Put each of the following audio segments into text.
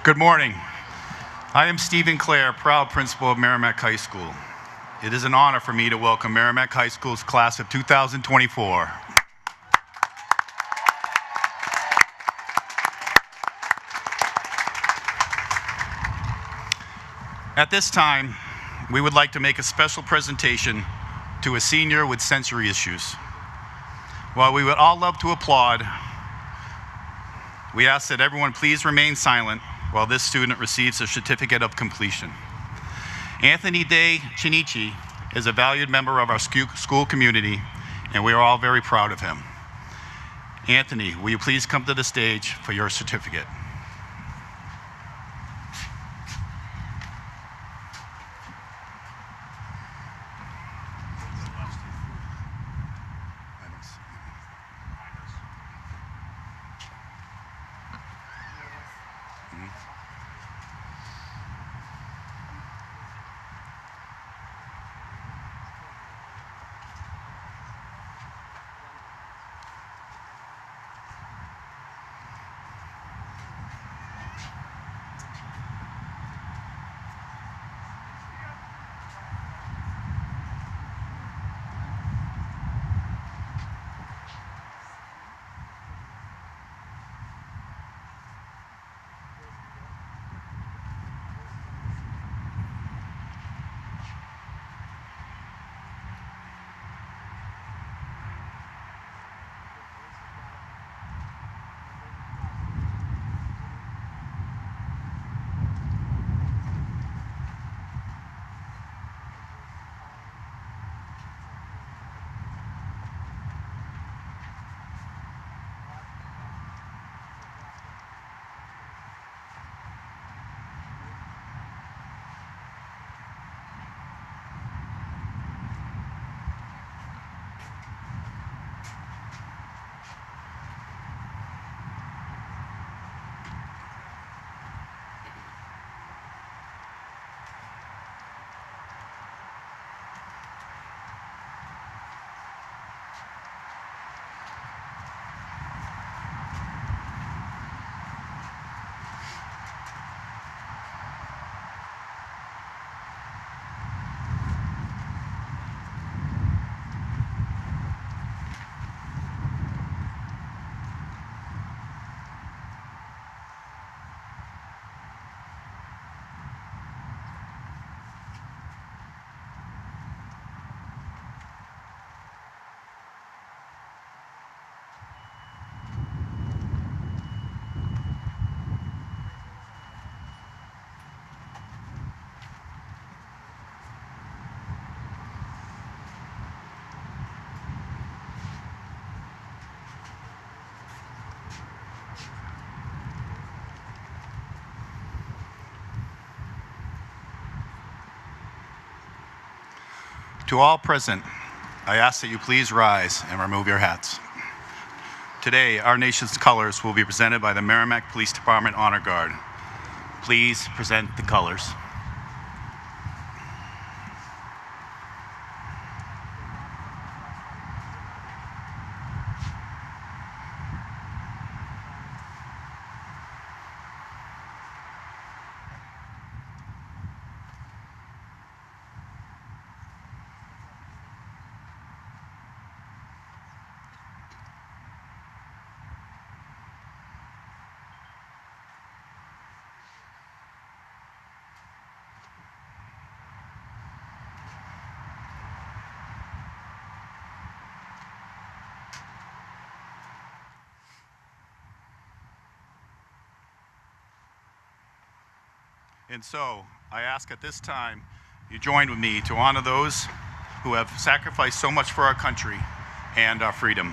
Good morning. I am Stephen Clare, proud principal of Merrimack High School. It is an honor for me to welcome Merrimack High School's class of 2024. At this time, we would like to make a special presentation to a senior with sensory issues. While we would all love to applaud, we ask that everyone please remain silent while this student receives a certificate of completion. Anthony De Chinichi is a valued member of our school community, and we are all very proud of him. Anthony, will you please come to the stage for your certificate? To all present, I ask that you please rise and remove your hats. Today, our nation's colors will be presented by the Merrimack Police Department Honor Guard. Please present the colors. And so, I ask at this time, you join with me to honor those who have sacrificed so much for our country and our freedom.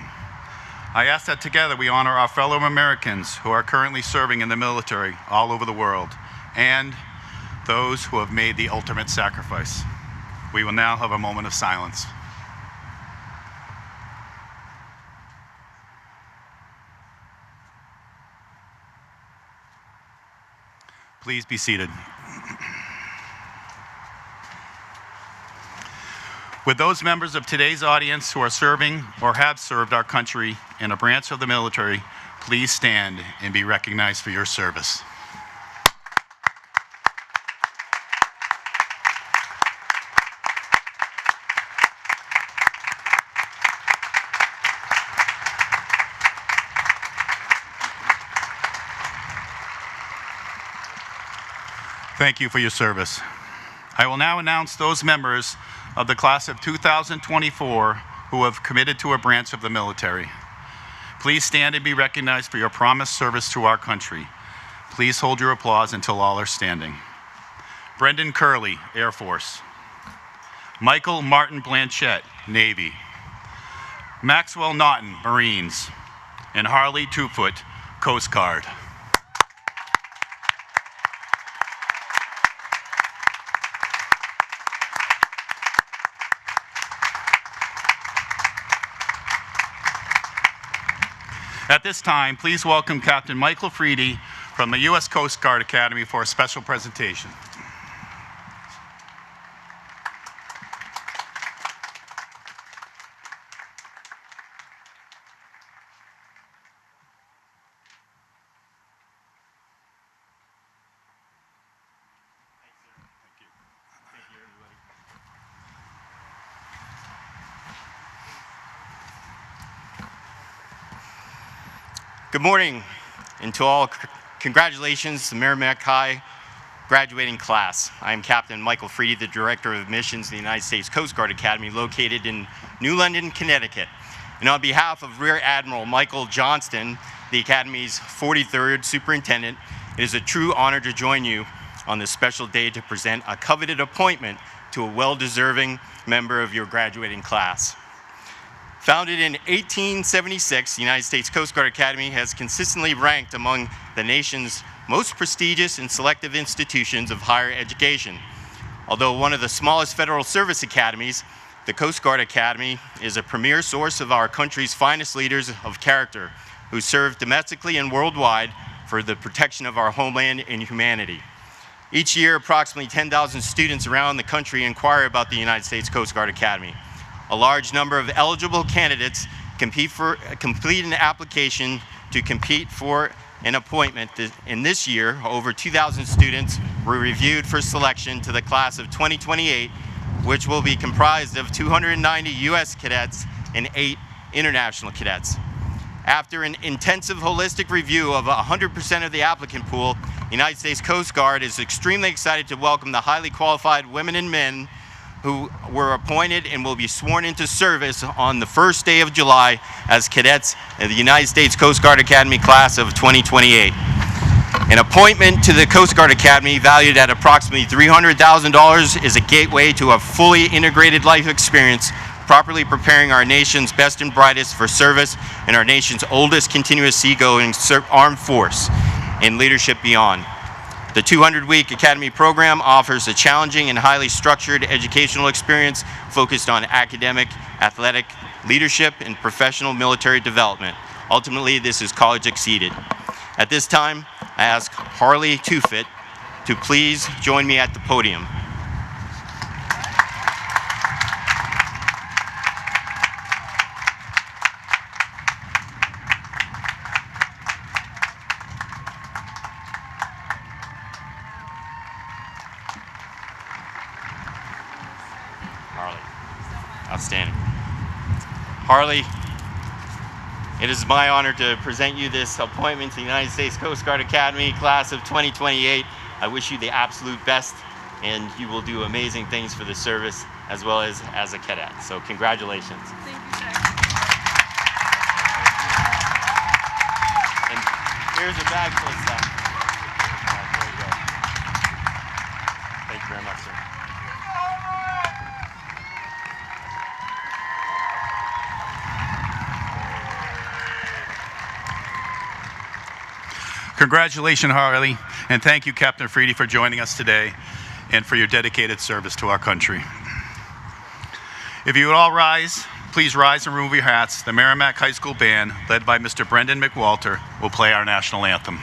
I ask that together we honor our fellow Americans who are currently serving in the military all over the world, and those who have made the ultimate sacrifice. We will now have a moment of silence. Please be seated. With those members of today's audience who are serving or have served our country in a branch of the military, please stand and be recognized for your service. Thank you for your service. I will now announce those members of the class of 2024 who have committed to a branch of the military. Please stand and be recognized for your promised service to our country. Please hold your applause until all are standing. Brendan Curley, Air Force. Michael Martin Blanchette, Navy. Maxwell Naughton, Marines. And Harley Twofoot, Coast Guard. At this time, please welcome Captain Michael Freedy from the U.S. Coast Guard Academy for a special presentation. Good morning, and to all, congratulations to Merrimack High graduating class. I am Captain Michael Freedy, the Director of Admissions of the United States Coast Guard Academy located in New London, Connecticut. And on behalf of Rear Admiral Michael Johnston, the Academy's 43rd Superintendent, it is a true honor to join you on this special day to present a coveted appointment to a well-deserving member of your graduating class. Founded in 1876, the United States Coast Guard Academy has consistently ranked among the nation's most prestigious and selective institutions of higher education. Although one of the smallest federal service academies, the Coast Guard Academy is a premier source of our country's finest leaders of character who serve domestically and worldwide for the protection of our homeland and humanity. Each year, approximately 10,000 students around the country inquire about the United States Coast Guard Academy. A large number of eligible candidates complete an application to compete for an appointment. In this year, over 2,000 students were reviewed for selection to the class of 2028, which will be comprised of 290 U.S. cadets and 8 international cadets. After an intensive holistic review of 100% of the applicant pool, the United States Coast Guard is extremely excited to welcome the highly qualified women and men who were appointed and will be sworn into service on the first day of July as cadets of the United States Coast Guard Academy class of 2028. An appointment to the Coast Guard Academy valued at approximately $300,000 is a gateway to a fully integrated life experience, properly preparing our nation's best and brightest for service in our nation's oldest continuous seagoing armed force and leadership beyond. The 200-week Academy program offers a challenging and highly structured educational experience focused on academic, athletic, leadership, and professional military development. Ultimately, this is college exceeded. At this time, I ask Harley Twofoot to please join me at the podium. Outstanding. Harley, it is my honor to present you this appointment to the United States Coast Guard Academy class of 2028. I wish you the absolute best, and you will do amazing things for the service as well as a cadet. So congratulations. Thank you, sir. And here's a bag full of stuff. There you go. Thank you very much, sir. Congratulations, Harley, and thank you, Captain Freedy, for joining us today and for your dedicated service to our country. If you would all rise, please rise and remove your hats. The Merrimack High School Band, led by Mr. Brendan McWalter, will play our national anthem.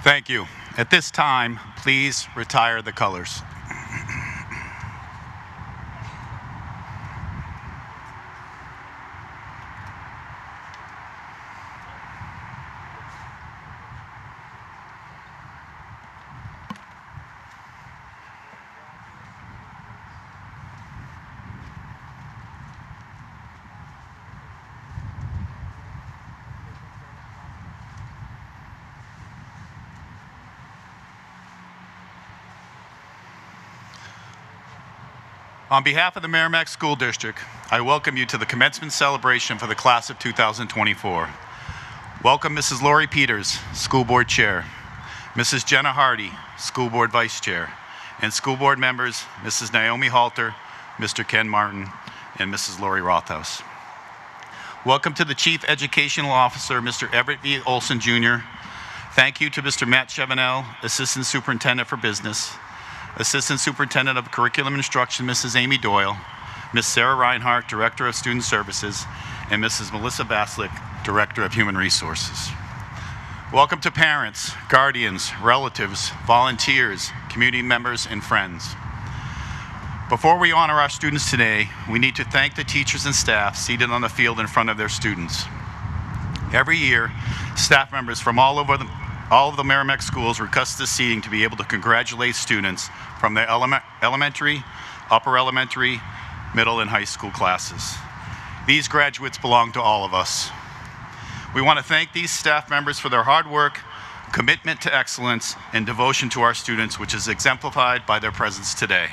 Thank you. At this time, please retire the colors. On behalf of the Merrimack School District, I welcome you to the commencement celebration for the class of 2024. Welcome Mrs. Lori Peters, School Board Chair, Mrs. Jenna Hardy, School Board Vice Chair, and school board members, Mrs. Naomi Halter, Mr. Ken Martin, and Mrs. Lori Rothaus. Welcome to the Chief Educational Officer, Mr. Everett V. Olson Jr. Thank you to Mr. Matt Chevenel, Assistant Superintendent for Business, Assistant Superintendent of Curriculum Instruction, Mrs. Amy Doyle, Ms. Sarah Reinhart, Director of Student Services, and Mrs. Melissa Baslick, Director of Human Resources. Welcome to parents, guardians, relatives, volunteers, community members, and friends. Before we honor our students today, we need to thank the teachers and staff seated on the field in front of their students. Every year, staff members from all of the Merrimack schools request this seating to be able to congratulate students from their elementary, upper elementary, middle, and high school classes. These graduates belong to all of us. We want to thank these staff members for their hard work, commitment to excellence, and devotion to our students, which is exemplified by their presence today.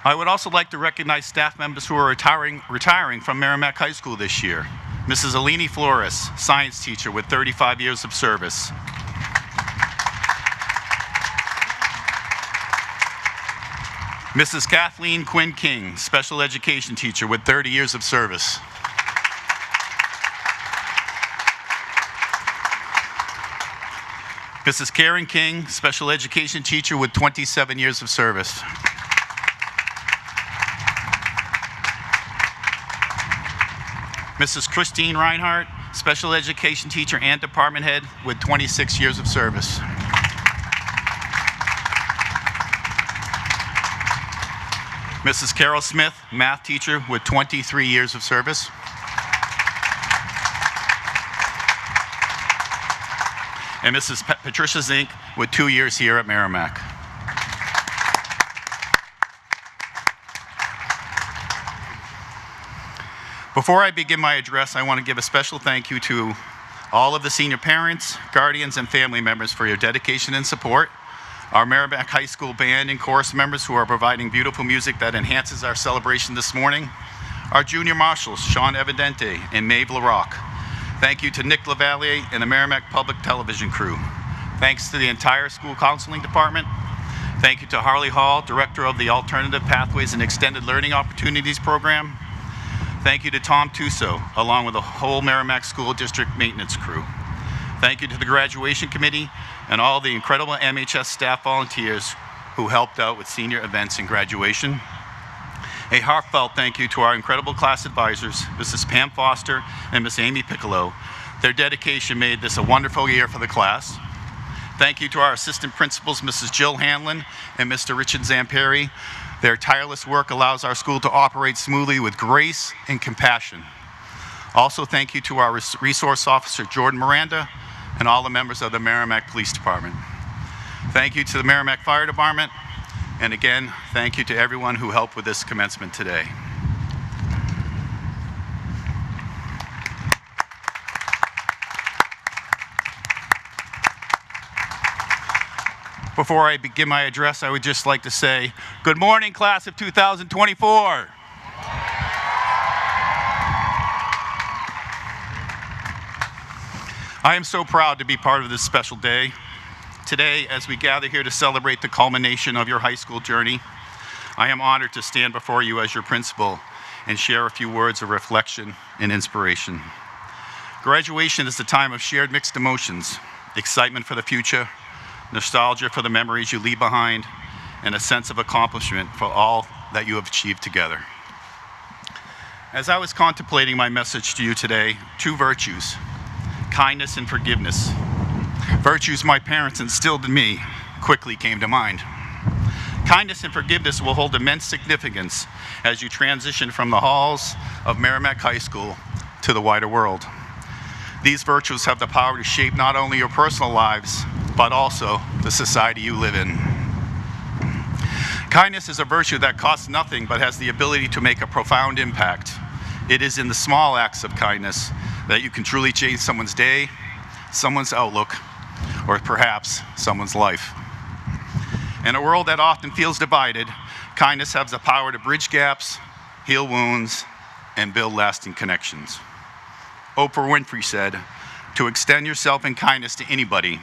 I would also like to recognize staff members who are retiring from Merrimack High School this year. Mrs. Alini Flores, science teacher with 35 years of service. Mrs. Kathleen Quinn King, special education teacher with 30 years of service. Mrs. Karen King, special education teacher with 27 years of service. Mrs. Christine Reinhart, special education teacher and department head with 26 years of service. Mrs. Carol Smith, math teacher with 23 years of service. And Mrs. Patricia Zink with 2 years here at Merrimack. Before I begin my address, I want to give a special thank you to all of the senior parents, guardians, and family members for your dedication and support, our Merrimack High School band and chorus members who are providing beautiful music that enhances our celebration this morning, our junior marshals, Sean Evidente and Maeve LaRock. Thank you to Nick Lavalier and the Merrimack Public Television crew. Thanks to the entire school counseling department. Thank you to Harley Hall, Director of the Alternative Pathways and Extended Learning Opportunities Program. Thank you to Tom Tuso, along with the whole Merrimack School District maintenance crew. Thank you to the graduation committee and all the incredible MHS staff volunteers who helped out with senior events and graduation. A heartfelt thank you to our incredible class advisors, Mrs. Pam Foster and Miss Amy Piccolo. Their dedication made this a wonderful year for the class. Thank you to our assistant principals, Mrs. Jill Hanlon and Mr. Richard Zamperi. Their tireless work allows our school to operate smoothly with grace and compassion. Also, thank you to our resource officer, Jordan Miranda, and all the members of the Merrimack Police Department. Thank you to the Merrimack Fire Department, and again, thank you to everyone who helped with this commencement today. Before I begin my address, I would just like to say, good morning, class of 2024. I am so proud to be part of this special day. Today, as we gather here to celebrate the culmination of your high school journey, I am honored to stand before you as your principal and share a few words of reflection and inspiration. Graduation is a time of shared mixed emotions, excitement for the future, nostalgia for the memories you leave behind, and a sense of accomplishment for all that you have achieved together. As I was contemplating my message to you today, two virtues, kindness and forgiveness, virtues my parents instilled in me, quickly came to mind. Kindness and forgiveness will hold immense significance as you transition from the halls of Merrimack High School to the wider world. These virtues have the power to shape not only your personal lives, but also the society you live in. Kindness is a virtue that costs nothing but has the ability to make a profound impact. It is in the small acts of kindness that you can truly change someone's day, someone's outlook, or perhaps someone's life. In a world that often feels divided, kindness has the power to bridge gaps, heal wounds, and build lasting connections. Oprah Winfrey said, "To extend yourself in kindness to anybody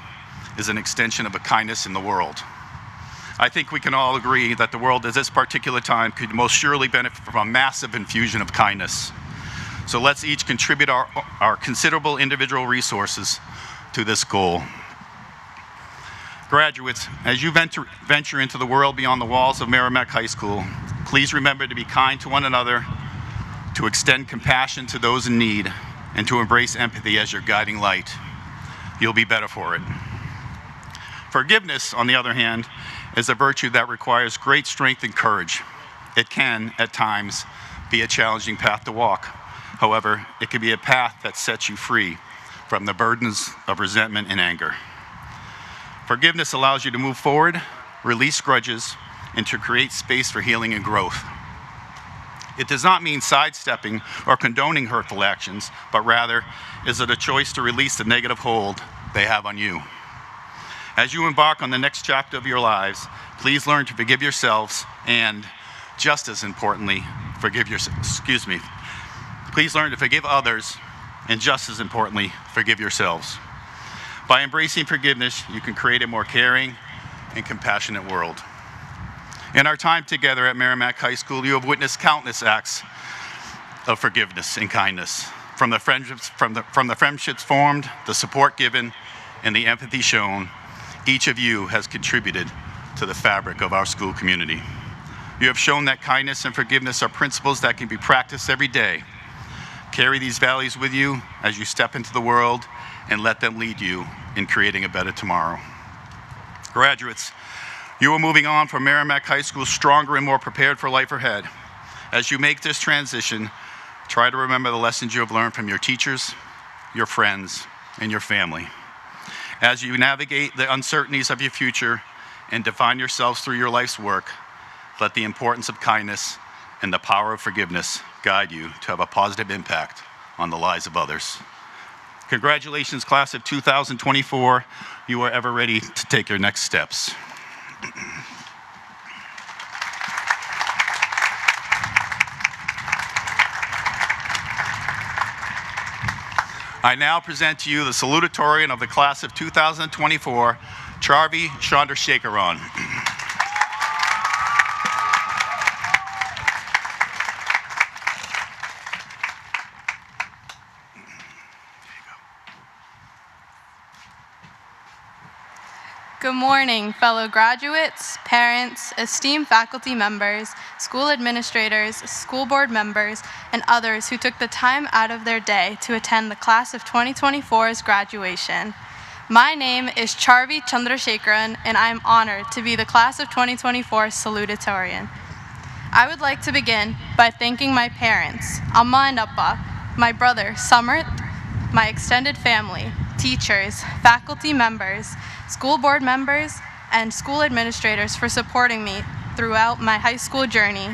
is an extension of a kindness in the world." I think we can all agree that the world at this particular time could most surely benefit from a massive infusion of kindness. So let's each contribute our considerable individual resources to this goal. Graduates, as you venture into the world beyond the walls of Merrimack High School, please remember to be kind to one another, to extend compassion to those in need, and to embrace empathy as your guiding light. You'll be better for it. Forgiveness, on the other hand, is a virtue that requires great strength and courage. It can, at times, be a challenging path to walk. However, it can be a path that sets you free from the burdens of resentment and anger. Forgiveness allows you to move forward, release grudges, and to create space for healing and growth. It does not mean sidestepping or condoning hurtful actions, but rather is it a choice to release the negative hold they have on you. As you embark on the next chapter of your lives, please learn to forgive yourselves and, just as importantly, please learn to forgive others and, just as importantly, forgive yourselves. By embracing forgiveness, you can create a more caring and compassionate world. In our time together at Merrimack High School, you have witnessed countless acts of forgiveness and kindness. From the friendships formed, the support given, and the empathy shown, each of you has contributed to the fabric of our school community. You have shown that kindness and forgiveness are principles that can be practiced every day. Carry these values with you as you step into the world and let them lead you in creating a better tomorrow. Graduates, you are moving on from Merrimack High School stronger and more prepared for life ahead. As you make this transition, try to remember the lessons you have learned from your teachers, your friends, and your family. As you navigate the uncertainties of your future and define yourselves through your life's work, let the importance of kindness and the power of forgiveness guide you to have a positive impact on the lives of others. Congratulations, class of 2024. You are ever ready to take your next steps. I now present to you the salutatorian of the class of 2024, Charvi Chandrasekharan. Good morning, fellow graduates, parents, esteemed faculty members, school administrators, school board members, and others who took the time out of their day to attend the class of 2024's graduation. My name is Charvi Chandrasekharan, and I am honored to be the class of 2024 salutatorian. I would like to begin by thanking my parents, Amma and Appa, my brother, Samarth, my extended family, teachers, faculty members, school board members, and school administrators for supporting me throughout my high school journey.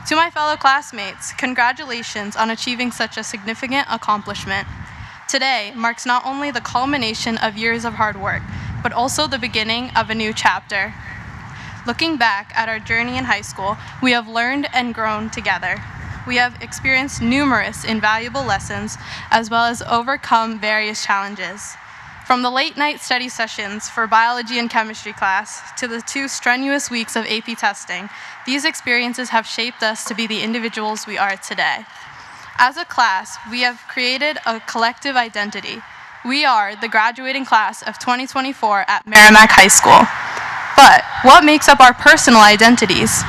To my fellow classmates, congratulations on achieving such a significant accomplishment. Today marks not only the culmination of years of hard work, but also the beginning of a new chapter. Looking back at our journey in high school, we have learned and grown together. We have experienced numerous invaluable lessons, as well as overcome various challenges. From the late-night study sessions for biology and chemistry class to the 2 strenuous weeks of AP testing, these experiences have shaped us to be the individuals we are today. As a class, we have created a collective identity. We are the graduating class of 2024 at Merrimack High School. But what makes up our personal identities?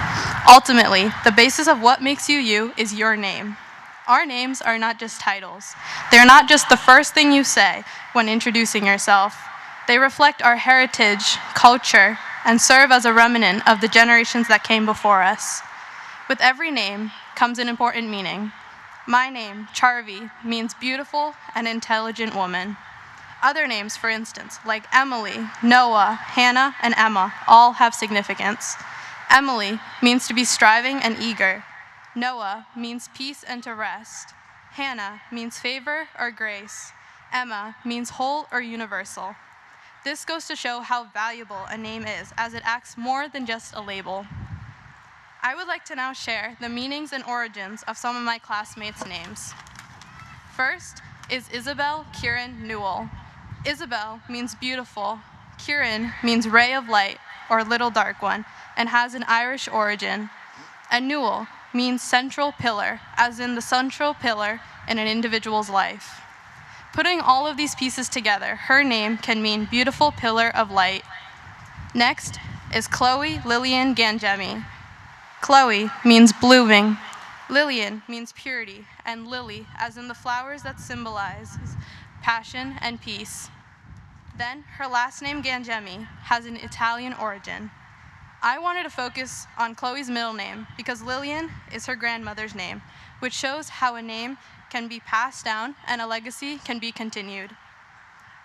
Ultimately, the basis of what makes you you is your name. Our names are not just titles. They're not just the first thing you say when introducing yourself. They reflect our heritage, culture, and serve as a remnant of the generations that came before us. With every name comes an important meaning. My name, Charvi, means beautiful and intelligent woman. Other names, for instance, like Emily, Noah, Hannah, and Emma, all have significance. Emily means to be striving and eager. Noah means peace and to rest. Hannah means favor or grace. Emma means whole or universal. This goes to show how valuable a name is, as it acts more than just a label. I would like to now share the meanings and origins of some of my classmates' names. First is Isabel Kieran Newell. Isabel means beautiful. Kieran means ray of light, or little dark one, and has an Irish origin. And Newell means central pillar, as in the central pillar in an individual's life. Putting all of these pieces together, her name can mean beautiful pillar of light. Next is Chloe Lillian Gangemi. Chloe means blooming. Lillian means purity, and lily, as in the flowers that symbolizes passion and peace. Then, her last name, Gangemi, has an Italian origin. I wanted to focus on Chloe's middle name because Lillian is her grandmother's name, which shows how a name can be passed down and a legacy can be continued.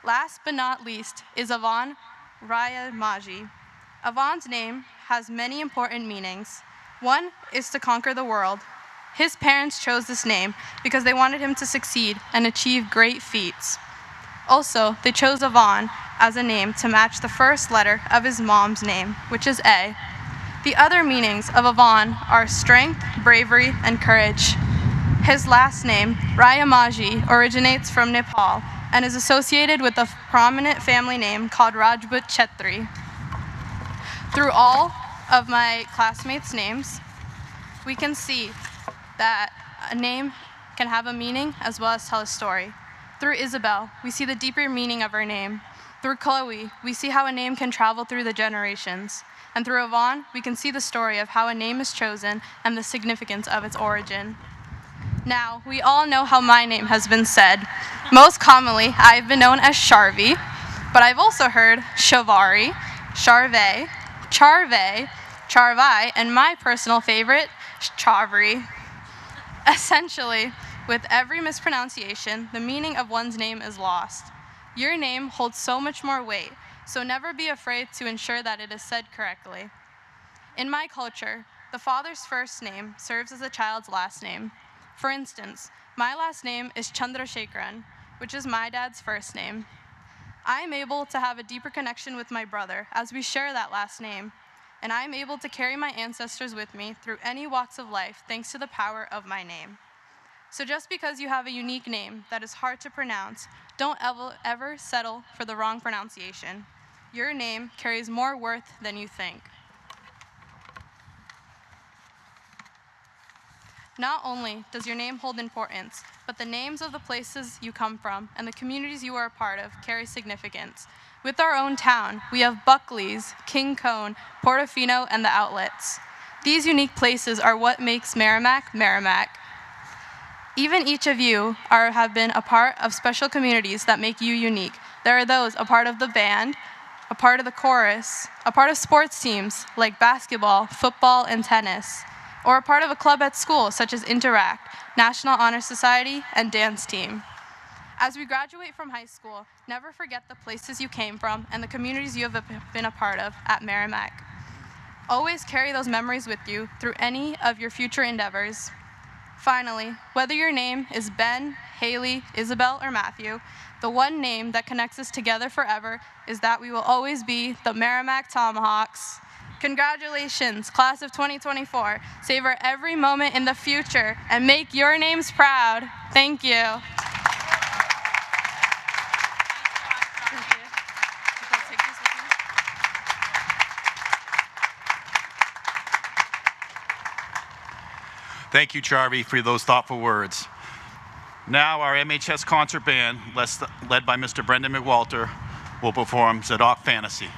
Last but not least is Avon Rayamaji. Avon's name has many important meanings. One is to conquer the world. His parents chose this name because they wanted him to succeed and achieve great feats. Also, they chose Avon as a name to match the first letter of his mom's name, which is A. The other meanings of Avon are strength, bravery, and courage. His last name, Rayamaji, originates from Nepal and is associated with a prominent family name called Rajput Chetri. Through all of my classmates' names, we can see that a name can have a meaning as well as tell a story. Through Isabel, we see the deeper meaning of her name. Through Chloe, we see how a name can travel through the generations. And through Avon, we can see the story of how a name is chosen and the significance of its origin. Now, we all know how my name has been said. Most commonly, I've been known as Charvi, but I've also heard Shavari, Charve, Charve, Charvai, and my personal favorite, Chavri. Essentially, with every mispronunciation, the meaning of one's name is lost. Your name holds so much more weight, so never be afraid to ensure that it is said correctly. In my culture, the father's first name serves as a child's last name. For instance, my last name is Chandrasekharan, which is my dad's first name. I am able to have a deeper connection with my brother as we share that last name, and I am able to carry my ancestors with me through any walks of life thanks to the power of my name. So just because you have a unique name that is hard to pronounce, don't ever settle for the wrong pronunciation. Your name carries more worth than you think. Not only does your name hold importance, but the names of the places you come from and the communities you are a part of carry significance. With our own town, we have Buckley's, King Cone, Portofino, and the Outlets. These unique places are what makes Merrimack, Merrimack. Even each of you have been a part of special communities that make you unique. There are those a part of the band, a part of the chorus, a part of sports teams like basketball, football, and tennis, or a part of a club at school such as Interact, National Honor Society, and dance team. As we graduate from high school, never forget the places you came from and the communities you have been a part of at Merrimack. Always carry those memories with you through any of your future endeavors. Finally, whether your name is Ben, Haley, Isabel, or Matthew, the one name that connects us together forever is that we will always be the Merrimack Tomahawks. Congratulations, class of 2024. Savor every moment in the future and make your names proud. Thank you. Thank you, Charvi, for those thoughtful words. Now our MHS concert band, led by Mr. Brendan McWalter, will perform Zadok Fantasy.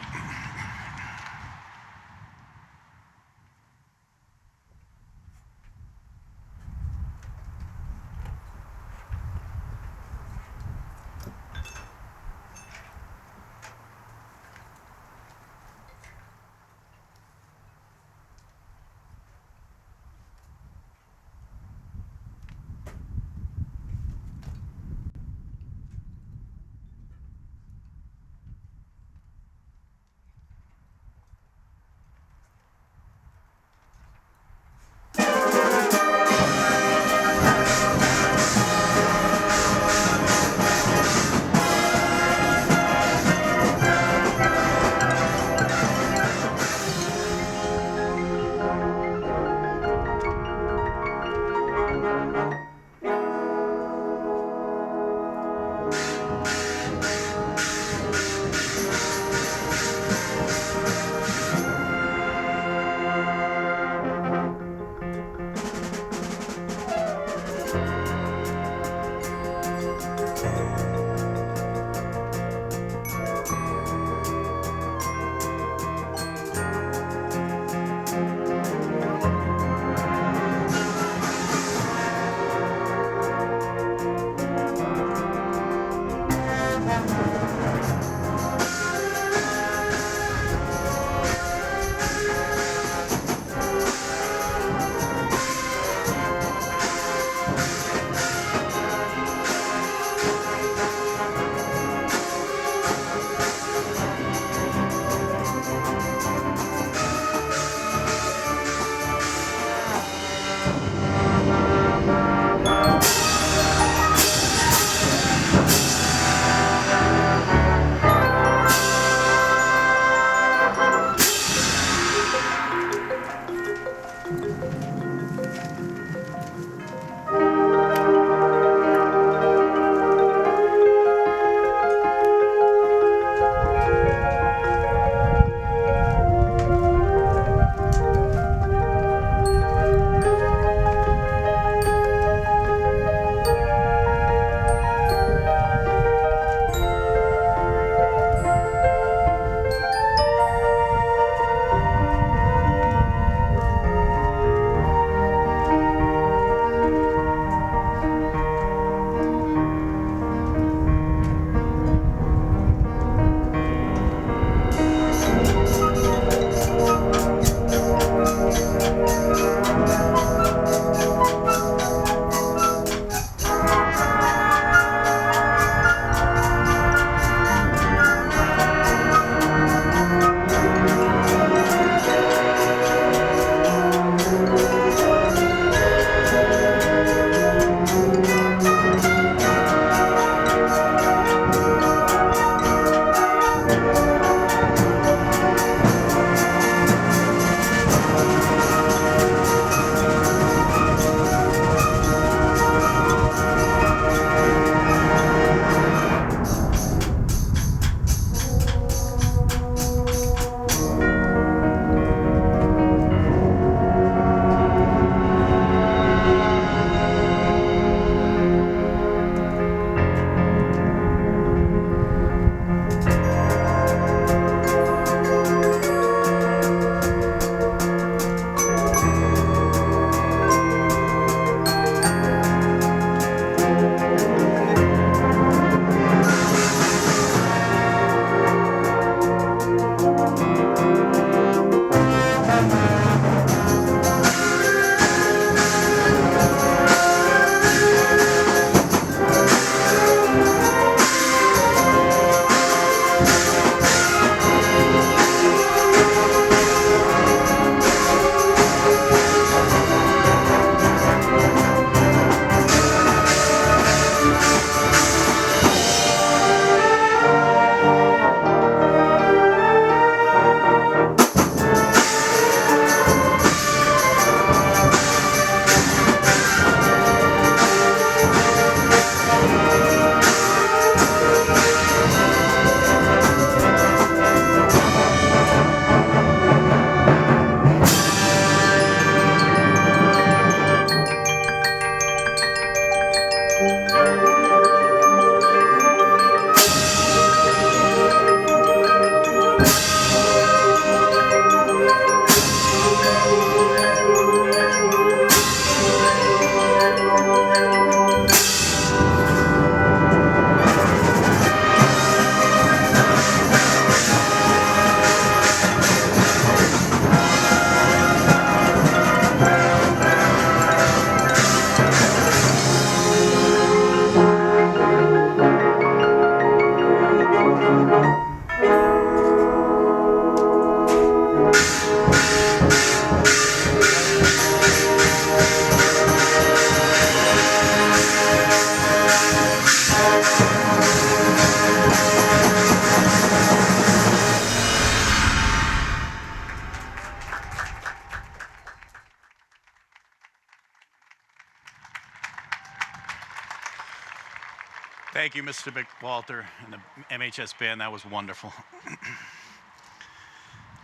Thank you, Mr. McWalter and the MHS band. That was wonderful.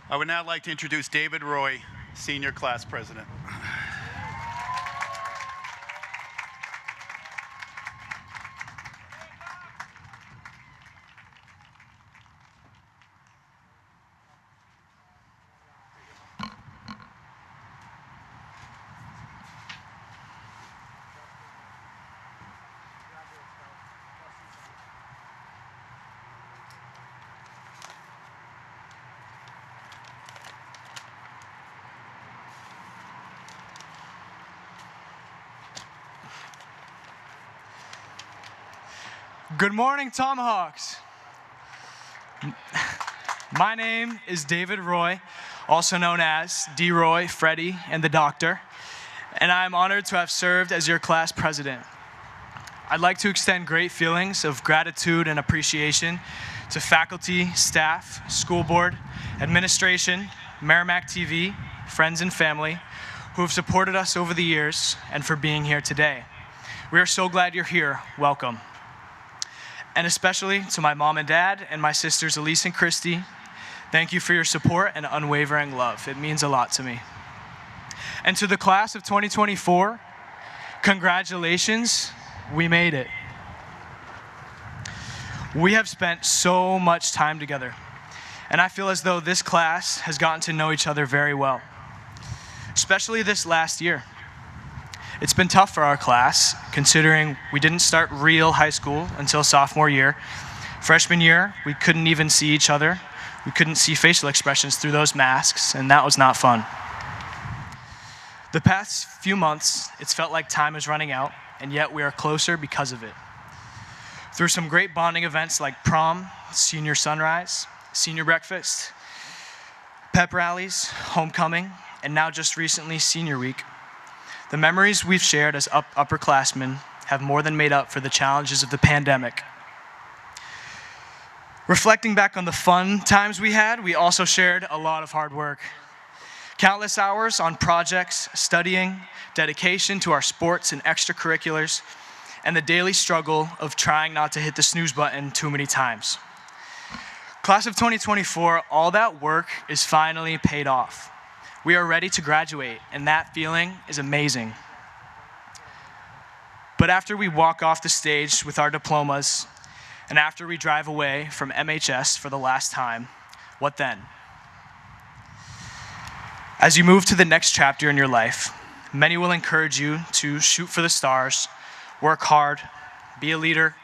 I would now like to introduce David Roy, Senior Class President. Good morning, Tomahawks. My name is David Roy, also known as D. Roy, Freddie, and the Doctor, and I am honored to have served as your class president. I'd like to extend great feelings of gratitude and appreciation to faculty, staff, school board, administration, Merrimack TV, friends and family who have supported us over the years and for being here today. We are so glad you're here. Welcome. And especially to my mom and dad and my sisters Elise and Christy, thank you for your support and unwavering love. It means a lot to me. And to the class of 2024, congratulations, we made it. We have spent so much time together, and I feel as though this class has gotten to know each other very well, especially this last year. It's been tough for our class, considering we didn't start real high school until sophomore year. Freshman year, we couldn't even see each other. We couldn't see facial expressions through those masks, and that was not fun. The past few months, it's felt like time is running out, and yet we are closer because of it. Through some great bonding events like prom, senior sunrise, senior breakfast, pep rallies, homecoming, and now just recently senior week, the memories we've shared as upperclassmen have more than made up for the challenges of the pandemic. Reflecting back on the fun times we had, we also shared a lot of hard work. Countless hours on projects, studying, dedication to our sports and extracurriculars, and the daily struggle of trying not to hit the snooze button too many times. Class of 2024, all that work is finally paid off. We are ready to graduate, and that feeling is amazing. But after we walk off the stage with our diplomas, and after we drive away from MHS for the last time, what then? As you move to the next chapter in your life, many will encourage you to shoot for the stars, work hard, be a leader,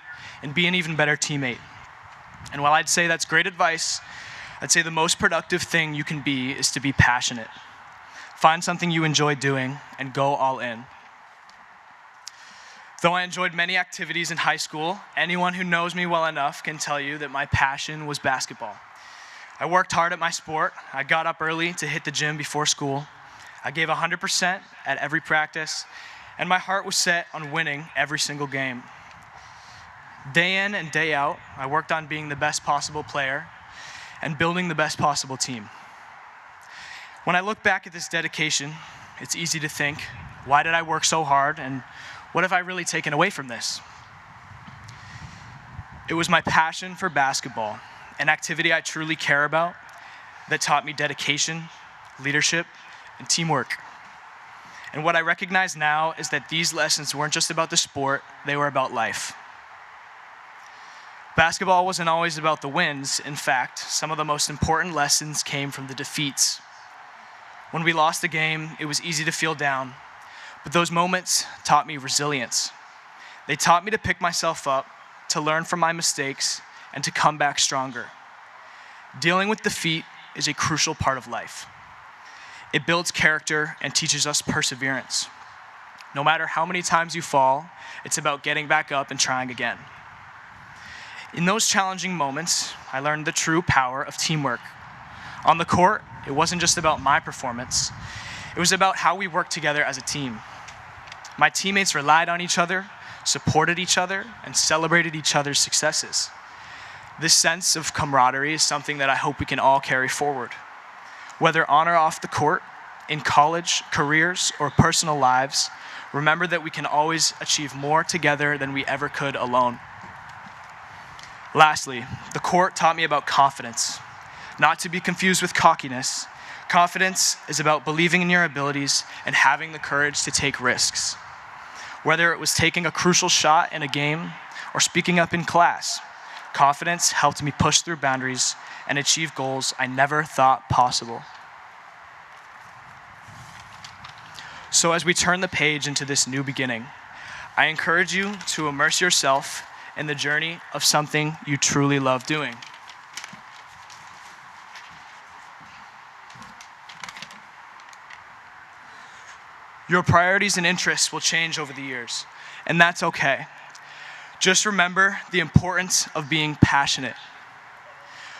and be an even better teammate. And while I'd say that's great advice, I'd say the most productive thing you can be is to be passionate. Find something you enjoy doing and go all in. Though I enjoyed many activities in high school, anyone who knows me well enough can tell you that my passion was basketball. I worked hard at my sport. I got up early to hit the gym before school. I gave 100% at every practice, and my heart was set on winning every single game. Day in and day out, I worked on being the best possible player and building the best possible team. When I look back at this dedication, it's easy to think, why did I work so hard, and what have I really taken away from this? It was my passion for basketball, an activity I truly care about, that taught me dedication, leadership, and teamwork. And what I recognize now is that these lessons weren't just about the sport, they were about life. Basketball wasn't always about the wins. In fact, some of the most important lessons came from the defeats. When we lost the game, it was easy to feel down, but those moments taught me resilience. They taught me to pick myself up, to learn from my mistakes, and to come back stronger. Dealing with defeat is a crucial part of life. It builds character and teaches us perseverance. No matter how many times you fall, it's about getting back up and trying again. In those challenging moments, I learned the true power of teamwork. On the court, it wasn't just about my performance. It was about how we worked together as a team. My teammates relied on each other, supported each other, and celebrated each other's successes. This sense of camaraderie is something that I hope we can all carry forward. Whether on or off the court, in college, careers, or personal lives, remember that we can always achieve more together than we ever could alone. Lastly, the court taught me about confidence, not to be confused with cockiness. Confidence is about believing in your abilities and having the courage to take risks. Whether it was taking a crucial shot in a game or speaking up in class, confidence helped me push through boundaries and achieve goals I never thought possible. So as we turn the page into this new beginning, I encourage you to immerse yourself in the journey of something you truly love doing. Your priorities and interests will change over the years, and that's okay. Just remember the importance of being passionate.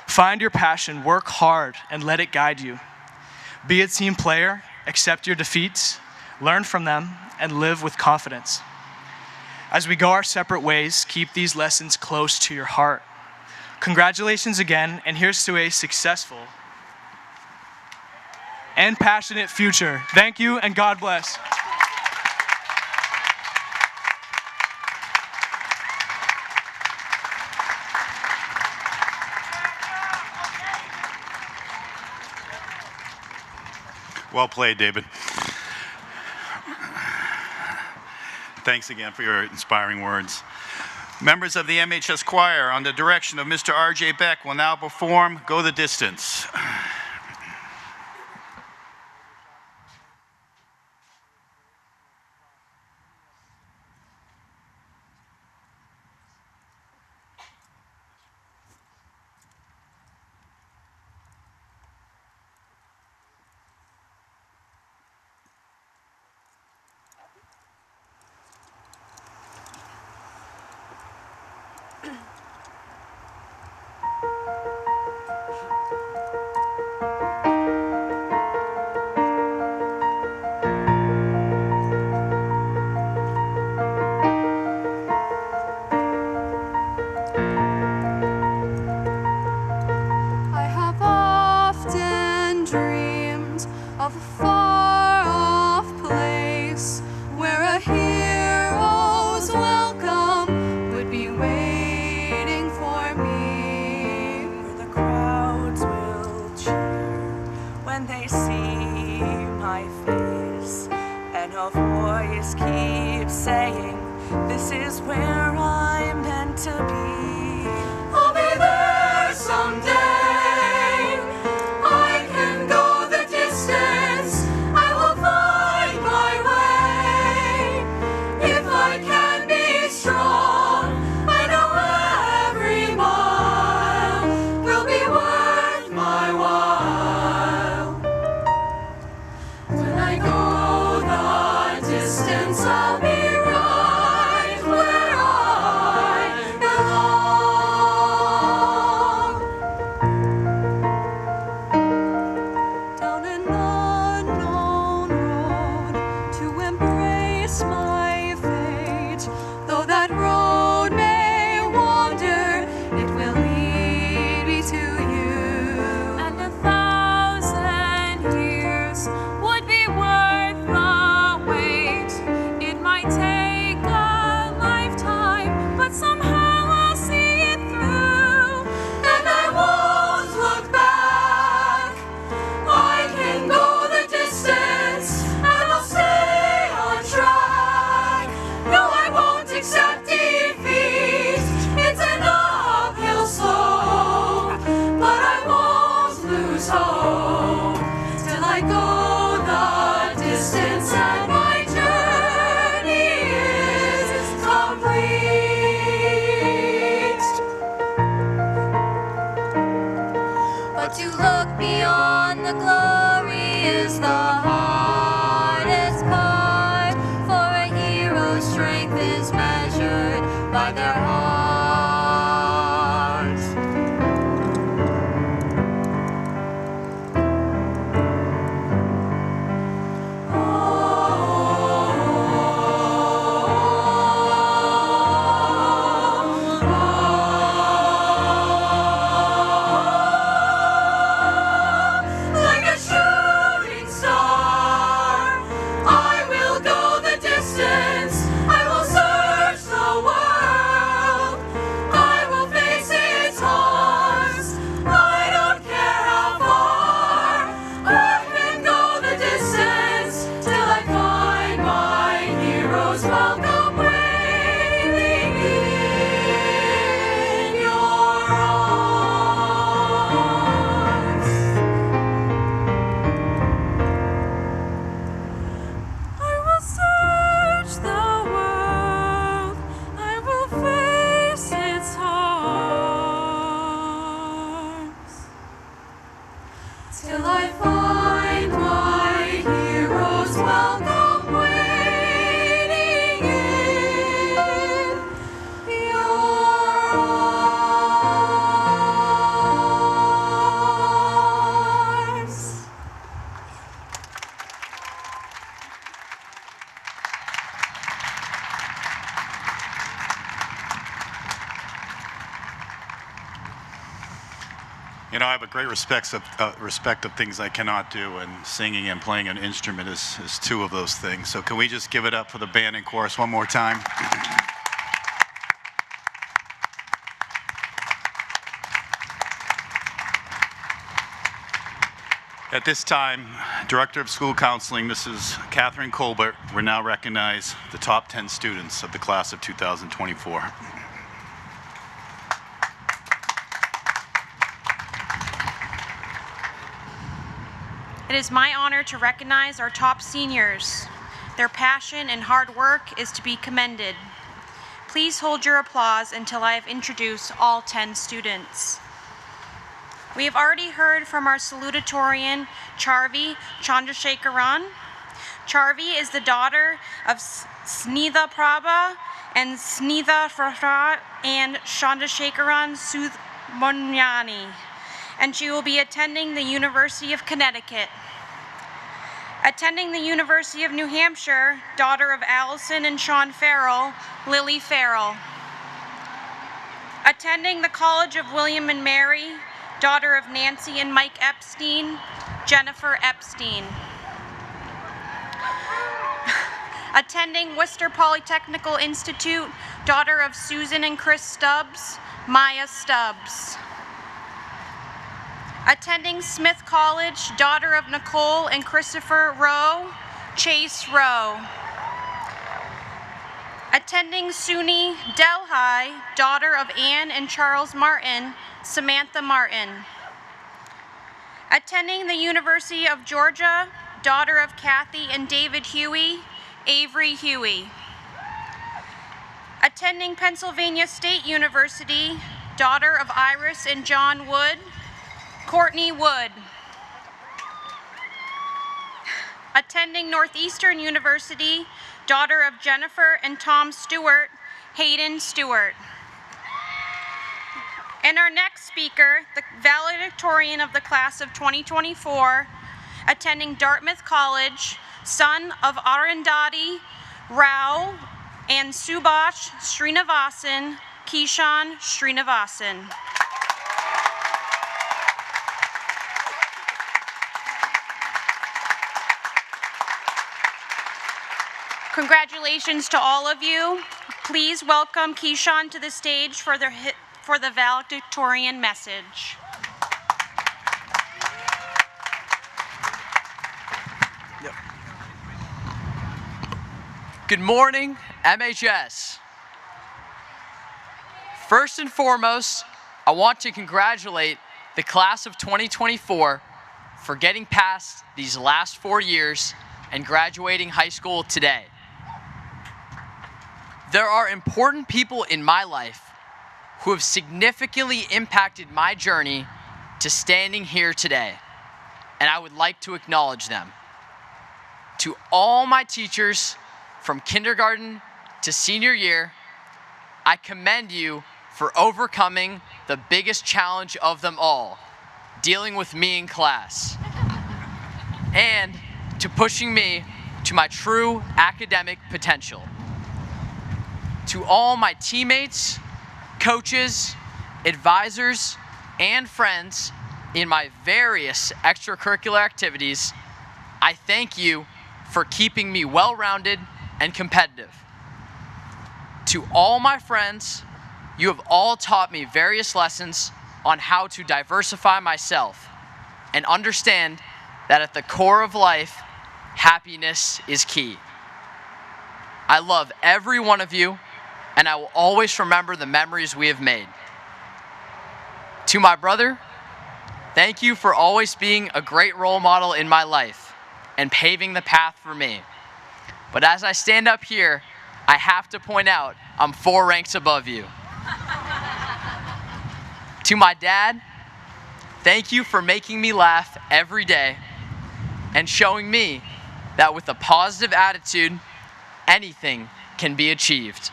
Find your passion, work hard, and let it guide you. Be a team player, accept your defeats, learn from them, and live with confidence. As we go our separate ways, keep these lessons close to your heart. Congratulations again, and here's to a successful and passionate future. Thank you, and God bless. Well played, David. Thanks again for your inspiring words. Members of the MHS Choir, under direction of Mr. R.J. Beck, will now perform Go the Distance. I have often dreamed of a far-off place where a hero's welcome would be waiting for me. Where the crowds will cheer when they see my face, and a voice keeps saying, "This is where I'm meant to be." I'll be there someday. I can go the distance. I will find my way. If I can be strong, I know every mile will be worth my while. When I go the distance, I'll be right where I belong. Down an unknown road to embrace my fate. Though that road may wander, it will lead me to you. And 1,000 years would be worth the wait. It might take a lifetime, but somehow I'll see it through. And I won't look back. I can go the distance, and I'll stay on track. No, I won't accept defeat. It's an uphill slope, but I won't lose hope till I go the distance and my journey is complete. But to look beyond the glory is the hardest part, for a hero's strength is measured by their hearts. Like a shooting star, I will go the distance. I will search the world. heroes welcome waiting in your arms. I will search the world, I will face its harms, till I find my heroes welcome waiting in your arms. You know, I have a great respect of things I cannot do, and singing and playing an instrument is two of those things. So can we just give it up for the band and chorus one more time? At this time, Director of School Counseling, Mrs. Catherine Colbert, will now recognize the top 10 students of the class of 2024. It is my honor to recognize our top seniors. Their passion and hard work is to be commended. Please hold your applause until I have introduced all 10 students. We have already heard from our salutatorian, Charvi Chandrasekharan. Charvi is the daughter of Snitha Prabha and Snitha Frathat and Chandrasekharan Sudhmanyani, and she will be attending the University of Connecticut. Attending the University of New Hampshire, daughter of Allison and Sean Farrell, Lily Farrell. Attending the College of William and Mary, daughter of Nancy and Mike Epstein, Jennifer Epstein. Attending Worcester Polytechnical Institute, daughter of Susan and Chris Stubbs, Maya Stubbs. Attending Smith College, daughter of Nicole and Christopher Rowe, Chase Rowe. Attending SUNY Delhi, daughter of Anne and Charles Martin, Samantha Martin. Attending the University of Georgia, daughter of Kathy and David Huey, Avery Huey. Attending Pennsylvania State University, daughter of Iris and John Wood, Courtney Wood. Attending Northeastern University, daughter of Jennifer and Tom Stewart, Hayden Stewart. And our next speaker, the valedictorian of the class of 2024, attending Dartmouth College, son of Arundhati Rao and Subhash Srinivasan, Kishan Srinivasan. Congratulations to all of you. Please welcome Kishan to the stage for the valedictorian message. Good morning, MHS. First and foremost, I want to congratulate the class of 2024 for getting past these last 4 years and graduating high school today. There are important people in my life who have significantly impacted my journey to standing here today, and I would like to acknowledge them. To all my teachers from kindergarten to senior year, I commend you for overcoming the biggest challenge of them all, dealing with me in class, and to pushing me to my true academic potential. To all my teammates, coaches, advisors, and friends in my various extracurricular activities, I thank you for keeping me well-rounded and competitive. To all my friends, you have all taught me various lessons on how to diversify myself and understand that at the core of life, happiness is key. I love every one of you, and I will always remember the memories we have made. To my brother, thank you for always being a great role model in my life and paving the path for me. But as I stand up here, I have to point out I'm 4 ranks above you. To my dad, thank you for making me laugh every day and showing me that with a positive attitude, anything can be achieved.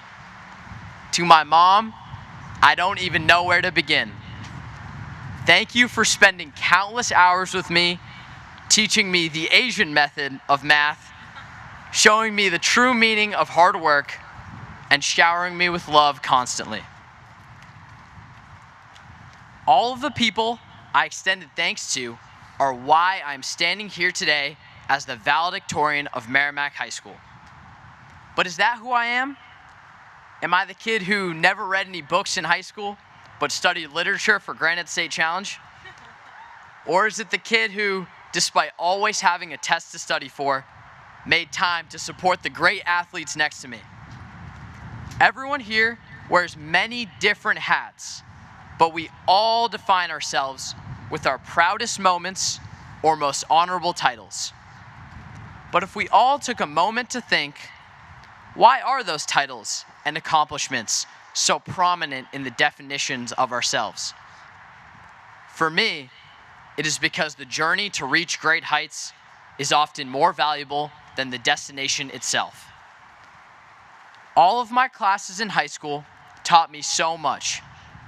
To my mom, I don't even know where to begin. Thank you for spending countless hours with me, teaching me the Asian method of math, showing me the true meaning of hard work, and showering me with love constantly. All of the people I extended thanks to are why I'm standing here today as the valedictorian of Merrimack High School. But is that who I am? Am I the kid who never read any books in high school, but studied literature for Granite State Challenge? Or is it the kid who, despite always having a test to study for, made time to support the great athletes next to me? Everyone here wears many different hats, but we all define ourselves with our proudest moments or most honorable titles. But if we all took a moment to think, why are those titles and accomplishments so prominent in the definitions of ourselves? For me, it is because the journey to reach great heights is often more valuable than the destination itself. All of my classes in high school taught me so much,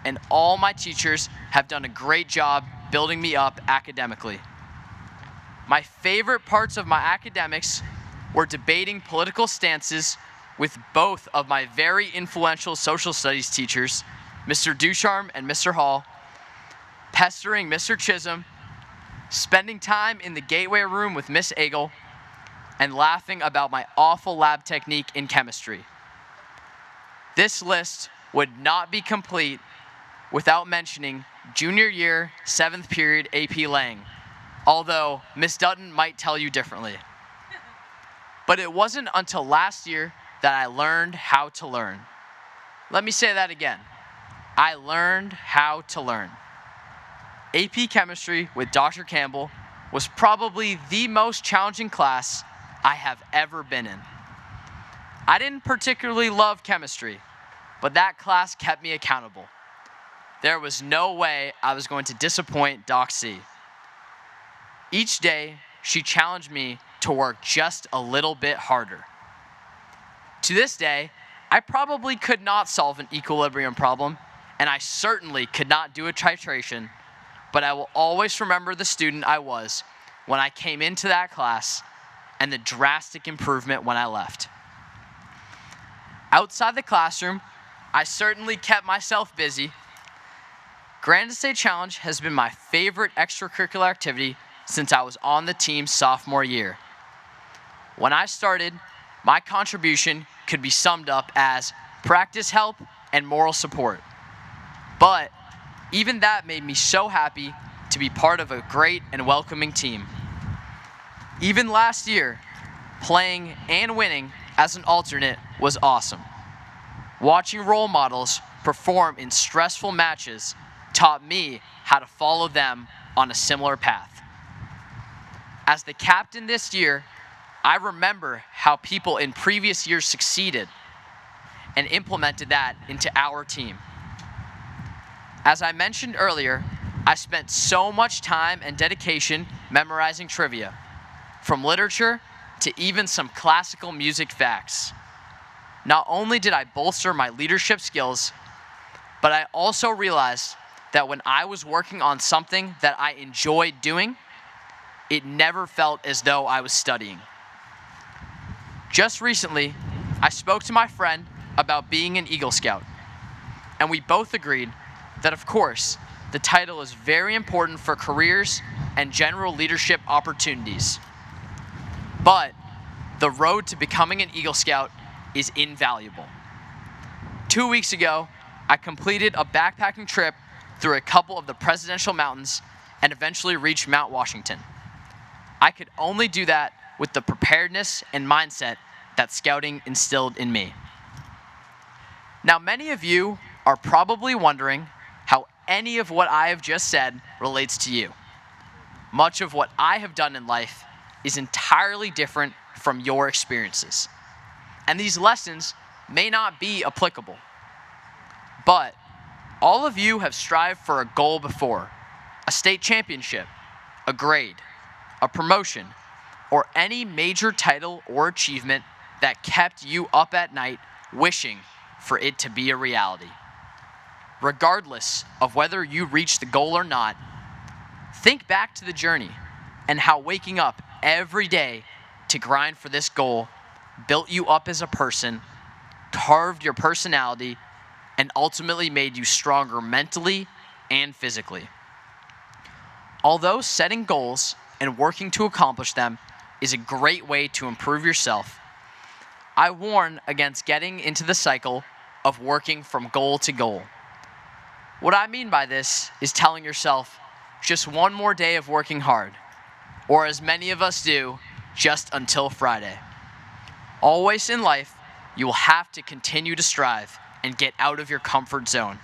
and all my teachers have done a great job building me up academically. My favorite parts of my academics were debating political stances with both of my very influential social studies teachers, Mr. Ducharme and Mr. Hall, pestering Mr. Chisholm, spending time in the gateway room with Miss Agel, and laughing about my awful lab technique in chemistry. This list would not be complete without mentioning junior year, 7th period AP Lang, although Miss Dutton might tell you differently. But it wasn't until last year that I learned how to learn. Let me say that again. I learned how to learn. AP Chemistry with Dr. Campbell was probably the most challenging class I have ever been in. I didn't particularly love chemistry, but that class kept me accountable. There was no way I was going to disappoint Doc C. Each day, she challenged me to work just a little bit harder. To this day, I probably could not solve an equilibrium problem, and I certainly could not do a titration, but I will always remember the student I was when I came into that class and the drastic improvement when I left. Outside the classroom, I certainly kept myself busy. Granite State Challenge has been my favorite extracurricular activity since I was on the team sophomore year. When I started, my contribution could be summed up as practice help and moral support. But even that made me so happy to be part of a great and welcoming team. Even last year, playing and winning as an alternate was awesome. Watching role models perform in stressful matches taught me how to follow them on a similar path. As the captain this year, I remember how people in previous years succeeded and implemented that into our team. As I mentioned earlier, I spent so much time and dedication memorizing trivia, from literature to even some classical music facts. Not only did I bolster my leadership skills, but I also realized that when I was working on something that I enjoyed doing, it never felt as though I was studying. Just recently, I spoke to my friend about being an Eagle Scout, and we both agreed that, of course, the title is very important for careers and general leadership opportunities. But the road to becoming an Eagle Scout is invaluable. 2 weeks ago, I completed a backpacking trip through a couple of the presidential mountains and eventually reached Mount Washington. I could only do that with the preparedness and mindset that scouting instilled in me. Now, many of you are probably wondering how any of what I have just said relates to you. Much of what I have done in life is entirely different from your experiences. And these lessons may not be applicable. But all of you have strived for a goal before, a state championship, a grade, a promotion, or any major title or achievement that kept you up at night wishing for it to be a reality. Regardless of whether you reach the goal or not, think back to the journey and how waking up every day to grind for this goal built you up as a person, carved your personality, and ultimately made you stronger mentally and physically. Although setting goals and working to accomplish them is a great way to improve yourself, I warn against getting into the cycle of working from goal to goal. What I mean by this is telling yourself, just one more day of working hard, or as many of us do, just until Friday. Always in life, you will have to continue to strive and get out of your comfort zone.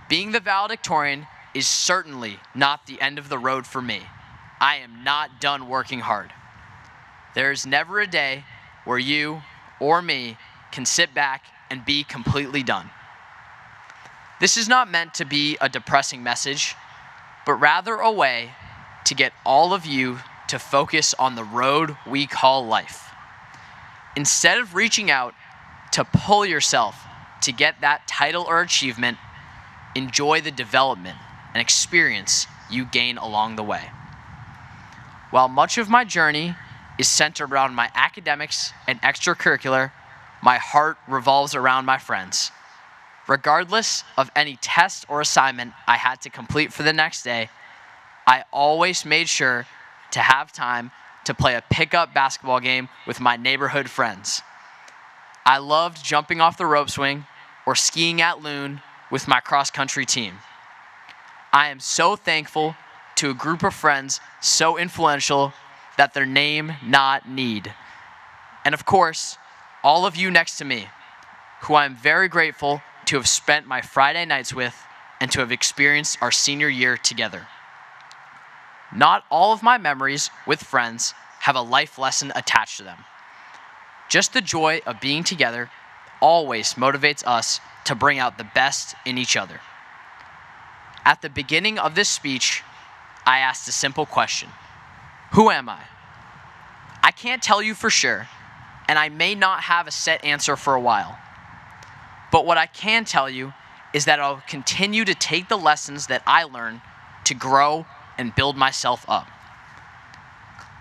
Being the valedictorian is certainly not the end of the road for me. I am not done working hard. There is never a day where you or me can sit back and be completely done. This is not meant to be a depressing message, but rather a way to get all of you to focus on the road we call life. Instead of reaching out to pull yourself to get that title or achievement, enjoy the development and experience you gain along the way. While much of my journey is centered around my academics and extracurricular, my heart revolves around my friends. Regardless of any test or assignment I had to complete for the next day, I always made sure to have time to play a pickup basketball game with my neighborhood friends. I loved jumping off the rope swing or skiing at Loon with my cross-country team. I am so thankful to a group of friends so influential that their name, not need. And of course, all of you next to me, who I am very grateful to have spent my Friday nights with and to have experienced our senior year together. Not all of my memories with friends have a life lesson attached to them. Just the joy of being together always motivates us to bring out the best in each other. At the beginning of this speech, I asked a simple question. Who am I? I can't tell you for sure, and I may not have a set answer for a while. But what I can tell you is that I'll continue to take the lessons that I learn to grow and build myself up.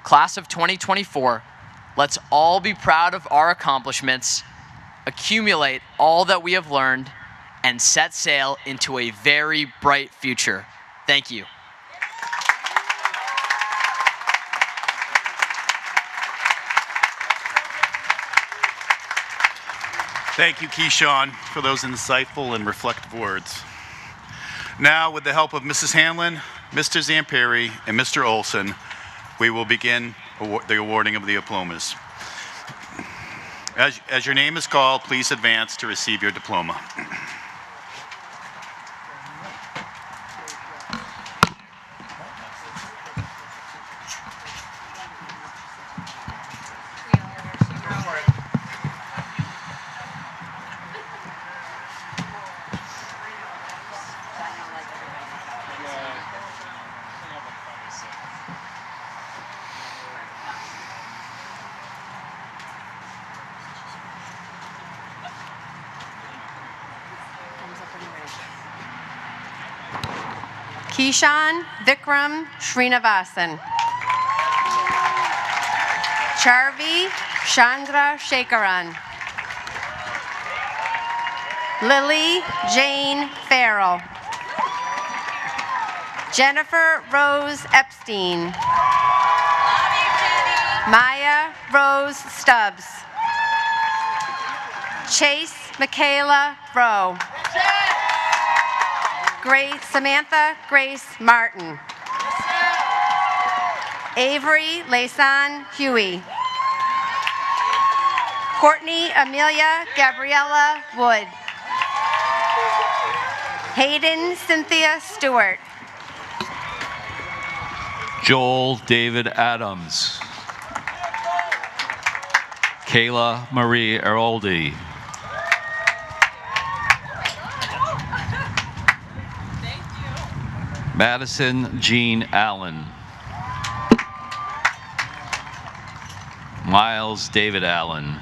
Class of 2024, let's all be proud of our accomplishments, accumulate all that we have learned, and set sail into a very bright future. Thank you. Thank you, Keyshawn, for those insightful and reflective words. Now, with the help of Mrs. Hanlon, Mr. Zamperi, and Mr. Olson, we will begin the awarding of the diplomas. As your name is called, please advance to receive your diploma. Keyshawn Vikram Srinivasan. Charvi Chandra Shekaran. Lily Jane Farrell. Jennifer Rose Epstein. Maya Rose Stubbs. Chase Michaela Rowe. Samantha Grace Martin. Avery Laysan Huey. Courtney Amelia Gabriella Wood. Hayden Cynthia Stewart. Joel David Adams. Kayla Marie Eroldi. Madison Jean Allen. Miles David Allen.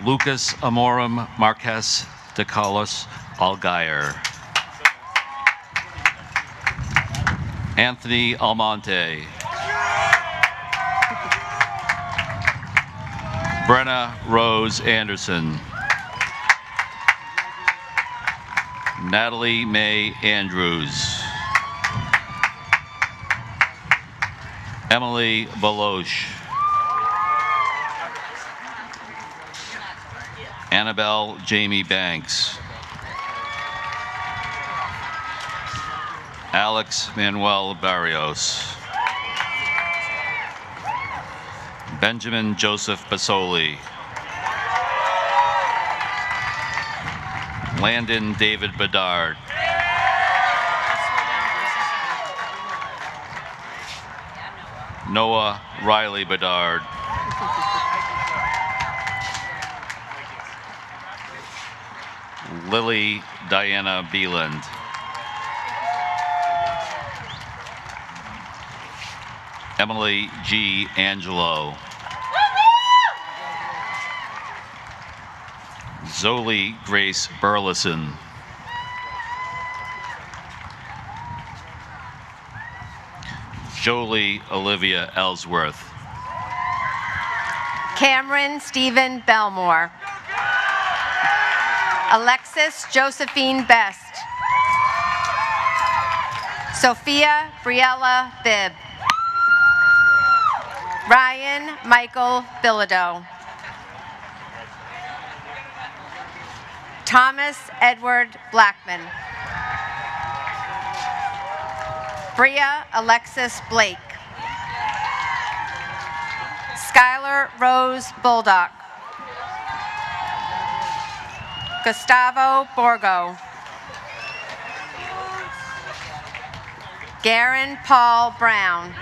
Lucas Amorum Marquez de Carlos Algayer. Anthony Almonte. Brenna Rose Anderson. Natalie Mae Andrews. Emily Baloche. Annabelle Jamie Banks. Alex Manuel Barrios. Benjamin Joseph Basoli. Landon David Bedard. Noah Riley Bedard. Lily Diana Beeland. Emily G. Angelo. Zoe Grace Burleson. Jolie Olivia Ellsworth. Cameron Stephen Belmore. Alexis Josephine Best. Sophia Briella Bibb. Ryan Michael Bilodeau. Thomas Edward Blackman. Bria Alexis Blake. Skylar Rose Bulldog. Gustavo Borgo. Garen Paul Brown.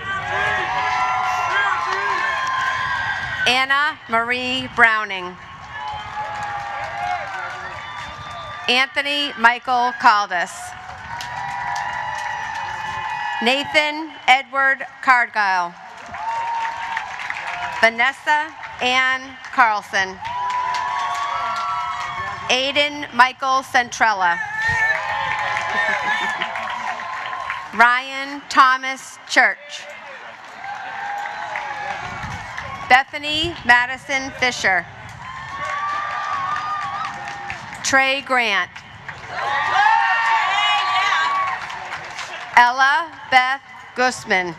Anna Marie Browning. Anthony Michael Caldas. Nathan Edward Cargile. Vanessa Ann Carlson. Aiden Michael Centrella. Ryan Thomas Church. Bethany Madison Fisher. Trey Grant. Ella Beth Guzman.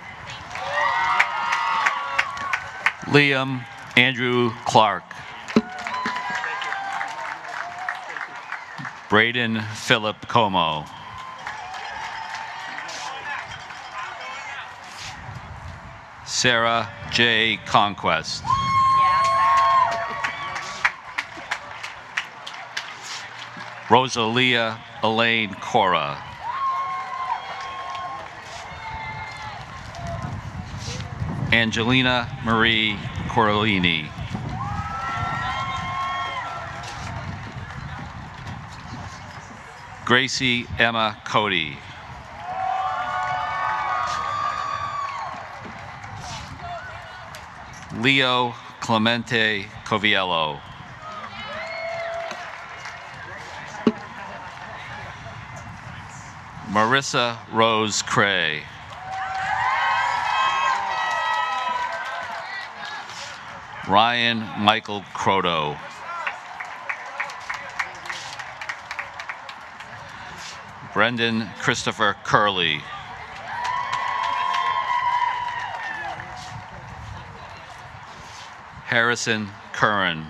Liam Andrew Clark. Braden Philip Como. Sarah J. Conquest. Rosalia Elaine Cora. Angelina Marie Corellini. Gracie Emma Cody. Leo Clemente Coviello. Marissa Rose Cray. Ryan Michael Croto. Brendan Christopher Curley. Harrison Curran.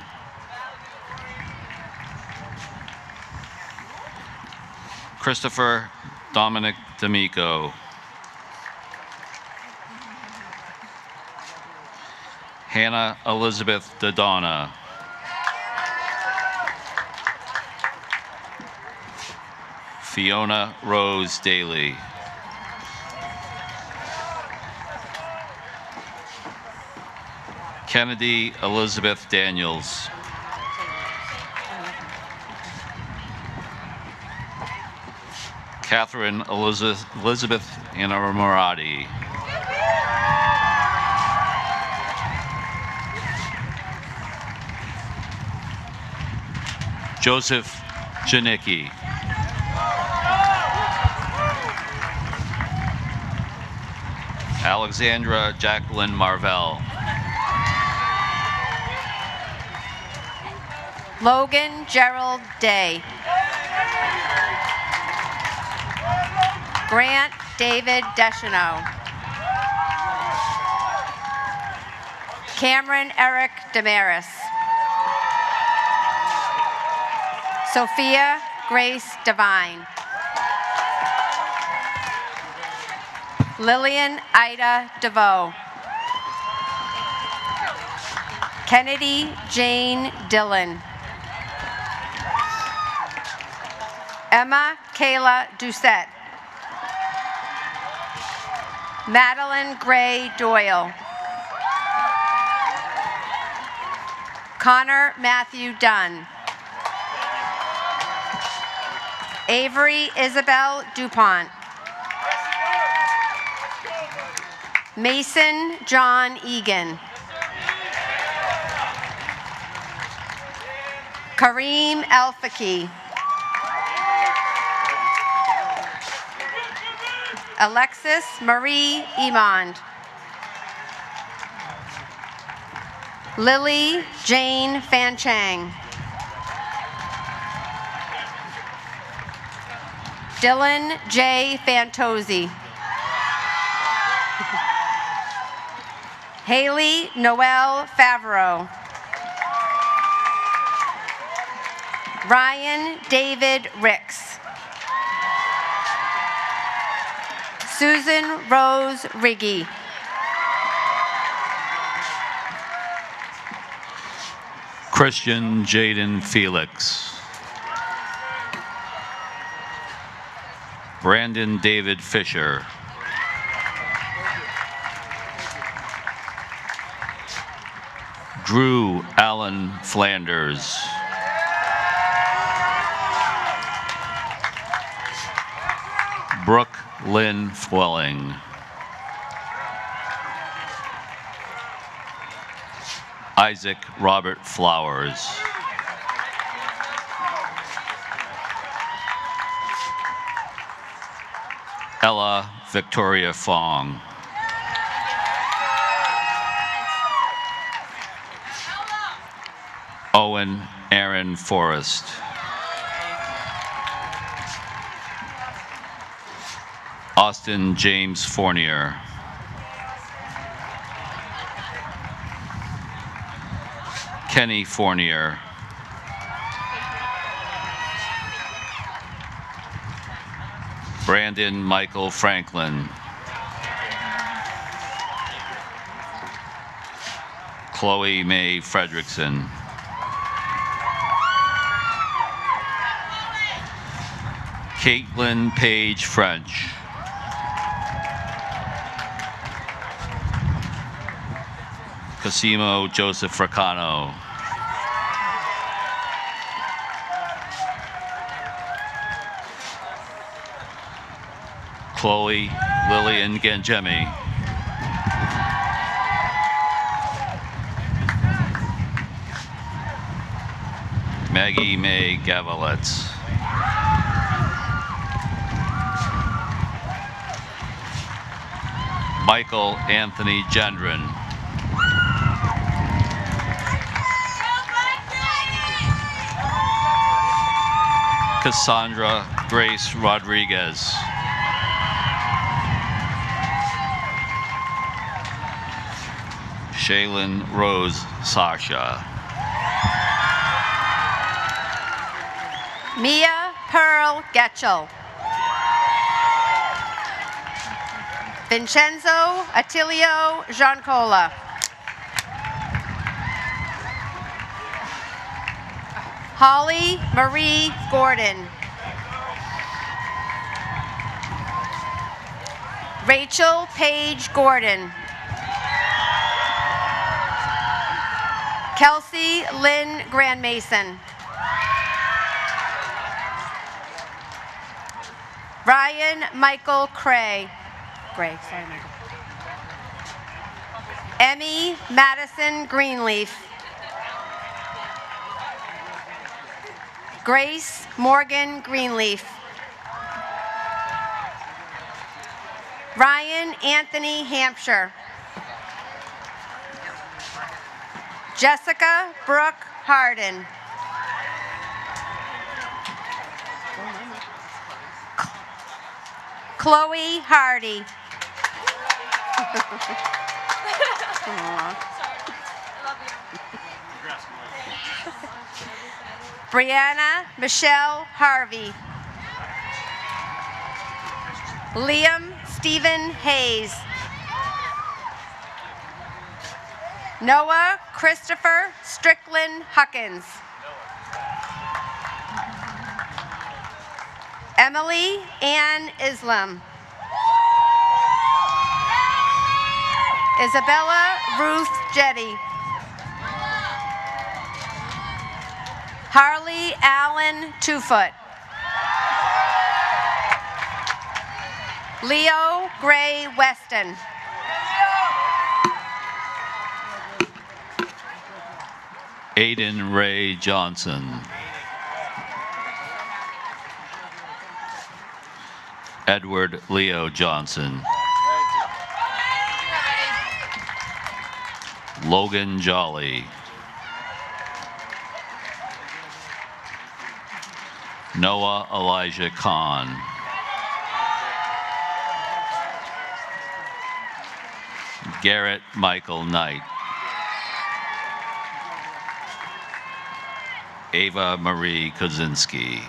Christopher Dominic D'Amico. Hannah Elizabeth Dodonna. Fiona Rose Daly. Kennedy Elizabeth Daniels. Catherine Elizabeth Inamorati. Joseph Janicki. Alexandra Jacqueline Marvell. Logan Gerald Day. Grant David Deschanel. Cameron Eric Damaris. Sophia Grace Devine. Lillian Ida DeVoe. Kennedy Jane Dillon. Emma Kayla Doucette. Madeline Gray Doyle. Connor Matthew Dunn. Avery Isabel DuPont. Mason John Egan. Kareem Al-Faqih. Alexis Marie Emond. Lily Jane Fanchang. Dylan J. Fantozzi. Haley Noel Favreau. Ryan David Ricks. Susan Rose Riggy. Christian Jaden Felix. Brandon David Fisher. Drew Allen Flanders. Brooke Lynn Fwelling. Isaac Robert Flowers. Ella Victoria Fong. Owen Aaron Forrest. Austin James Fournier. Kenny Fournier. Brandon Michael Franklin. Chloe Mae Fredrickson. Caitlin Paige French. Cosimo Joseph Fracano. Chloe Lillian Gangemi. Maggie May Gavalets. Michael Anthony Gendron. Cassandra Grace Rodriguez. Shaylin Rose Sasha. Mia Pearl Getchell. Vincenzo Attilio Giancola. Holly Marie Gordon. Rachel Paige Gordon. Kelsey Lynn Grandmason. Ryan Michael Gray. Sorry, Michael. Emmy Madison Greenleaf. Grace Morgan Greenleaf. Ryan Anthony Hampshire. Jessica Brooke Harden. Chloe Hardy. Brianna Michelle Harvey. Liam Stephen Hayes. Noah Christopher Strickland Huckins. Emily Ann Islam. Isabella Ruth Jetty. Harley Allen Twofoot. Leo Gray Weston. Aiden Ray Johnson. Edward Leo Johnson. Logan Jolly. Noah Elijah Kahn. Garrett Michael Knight. Ava Marie Kozinski.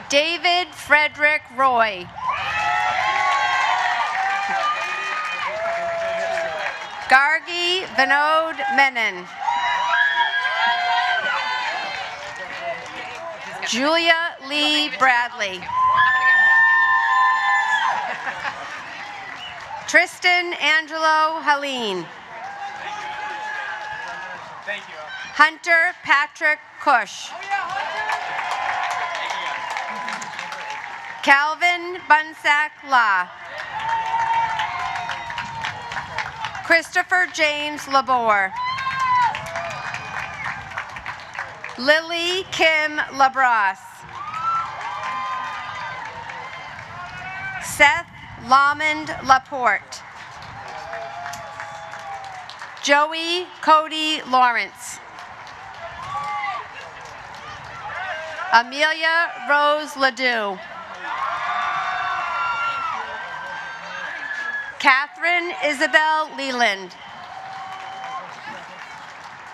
David Frederick Roy. Gargi Vinod Menon. Julia Lee Bradley. Tristan Angelo Helene. Hunter Patrick Cush. Calvin Bunsack La. Christopher James Labor. Lily Kim Labrosse. Seth Lamond Laporte. Joey Cody Lawrence. Amelia Rose Ledoux. Catherine Isabel Leland.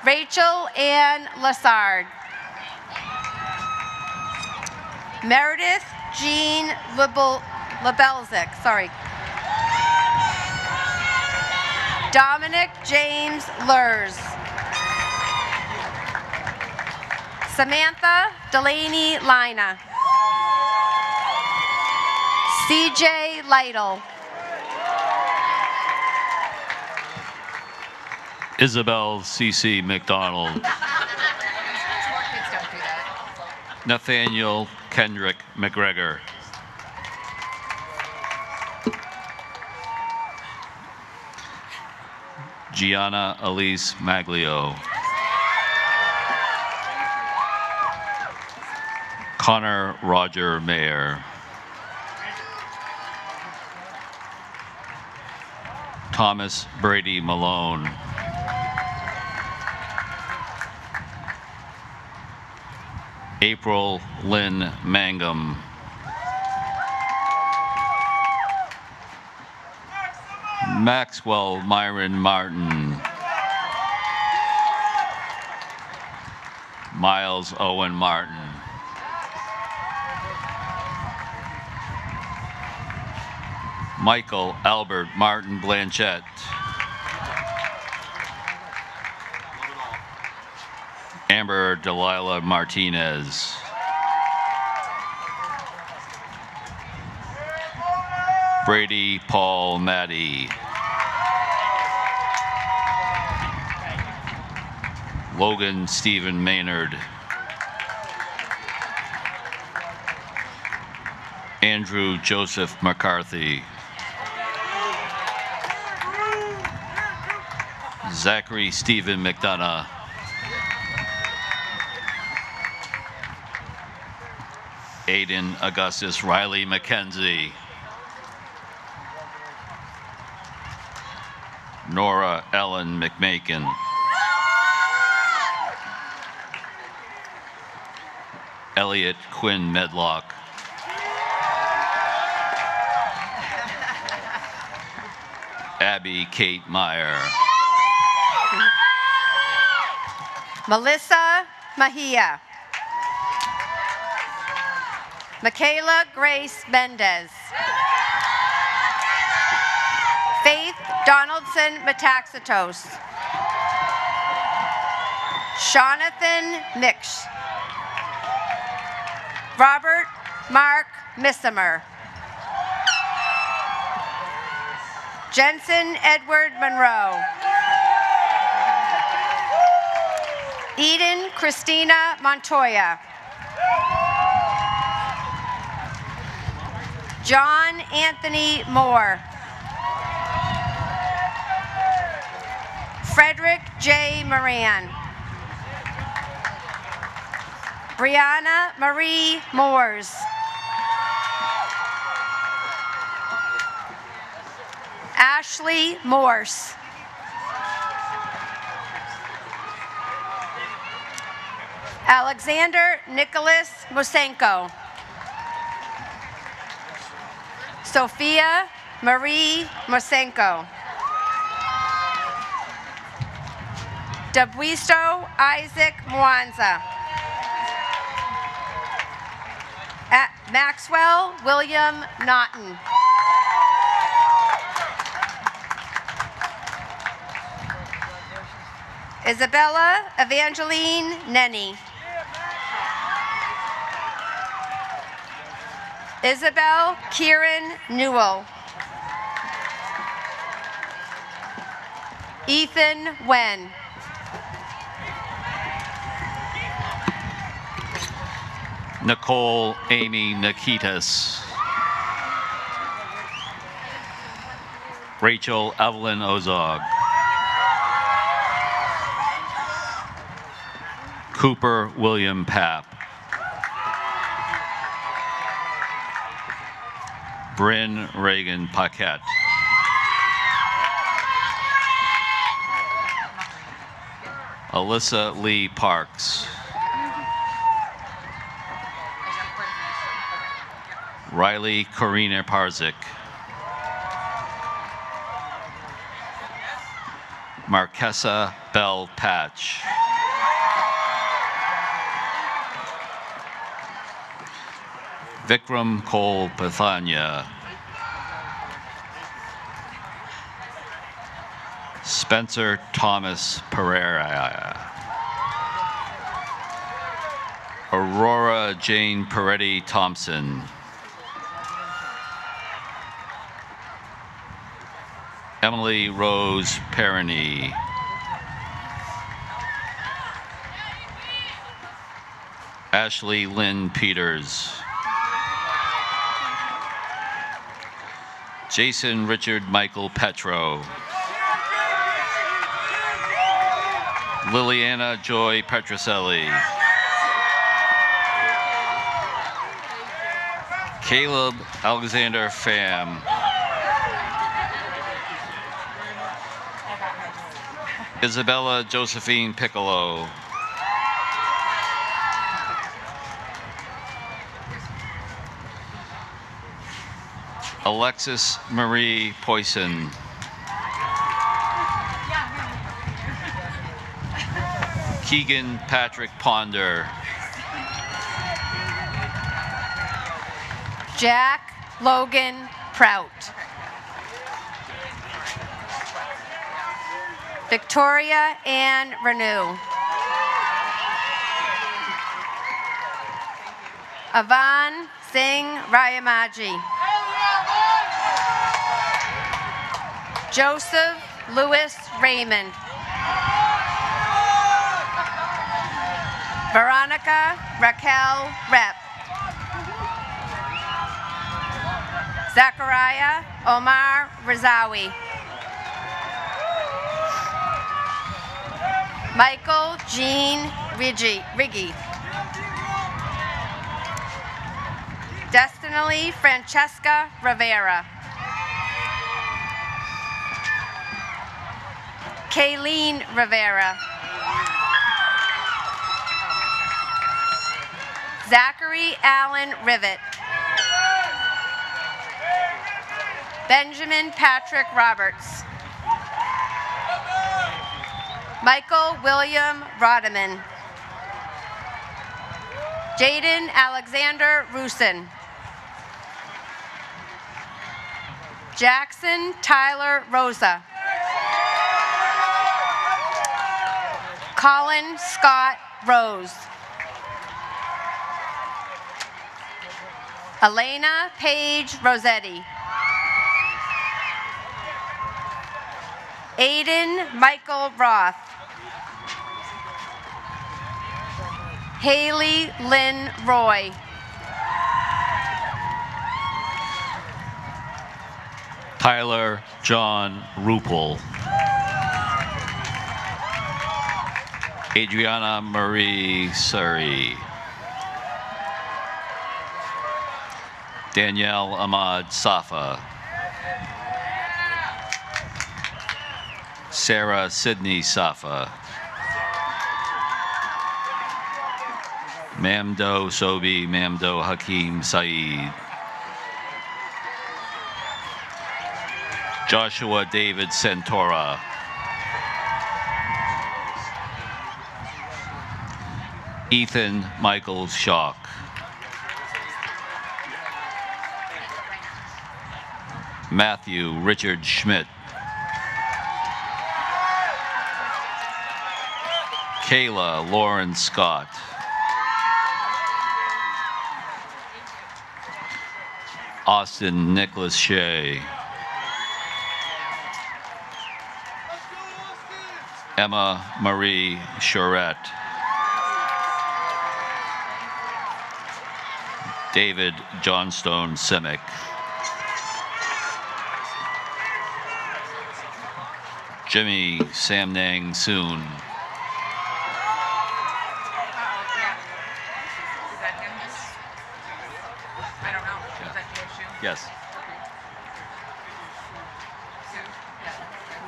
Rachel Ann Lassard. Meredith Jean Lebelzik, sorry. Dominic James Lurs. Samantha Delaney Lina. CJ Lytle. Isabel C.C. McDonald. Nathaniel Kendrick McGregor. Gianna Elise Maglio. Connor Roger Mayer. Thomas Brady Malone. April Lynn Mangum. Maxwell Myron Martin. Miles Owen Martin. Michael Albert Martin Blanchette. Amber Delilah Martinez. Brady Paul Maddie. Logan Stephen Maynard. Andrew Joseph McCarthy. Zachary Stephen McDonough. Aiden Augustus Riley McKenzie. Nora Ellen McMakin. Elliot Quinn Medlock. Abby Kate Meyer. Melissa Mejia. Michaela Grace Mendez. Faith Donaldson Metaxatos. Jonathan Mix. Robert Mark Missimer. Jensen Edward Monroe. Eden Christina Montoya. John Anthony Moore. Frederick J. Moran. Brianna Marie Moores. Ashley Morse. Alexander Nicholas Mosenko. Sophia Marie Mosenko. Dabuisto Isaac Mwanza. Maxwell William Naughton. Isabella Evangeline Nenny. Isabel Kieran Newell. Ethan Wen. Nicole Amy Nikitas. Rachel Evelyn Ozog. Cooper William Papp. Bryn Reagan Paquette. Alyssa Lee Parks. Riley Corina Parzik. Marquesa Bell Patch. Vikram Cole Pathanya. Spencer Thomas Pereira. Aurora Jane Peretti Thompson. Emily Rose Perroni. Ashley Lynn Peters. Jason Richard Michael Petro. Liliana Joy Petroselli. Caleb Alexander Pham. Isabella Josephine Piccolo. Alexis Marie Poisson. Keegan Patrick Ponder. Jack Logan Prout. Victoria Ann Renew. Avan Singh Rayamaji. Joseph Lewis Raymond. Veronica Raquel Rep. Zachariah Omar Razawi. Michael Jean Riggi. Destiny Francesca Rivera. Kayleen Rivera. Zachary Allen Rivet. Benjamin Patrick Roberts. Michael William Rodeman. Jaden Alexander Rusin. Jackson Tyler Rosa. Colin Scott Rose. Elena Paige Rossetti. Aiden Michael Roth. Haley Lynn Roy. Tyler John Rupel. Adriana Marie Suri. Danielle Ahmad Safa. Sarah Sidney Safa. Mamdo Sobi Mamdo Hakim Saeed. Joshua David Santora. Ethan Michael Schock. Matthew Richard Schmidt. Kayla Lauren Scott. Austin Nicholas Shea. Emma Marie Charette. David Johnstone Simic. Jimmy Samnang Soon. Yes.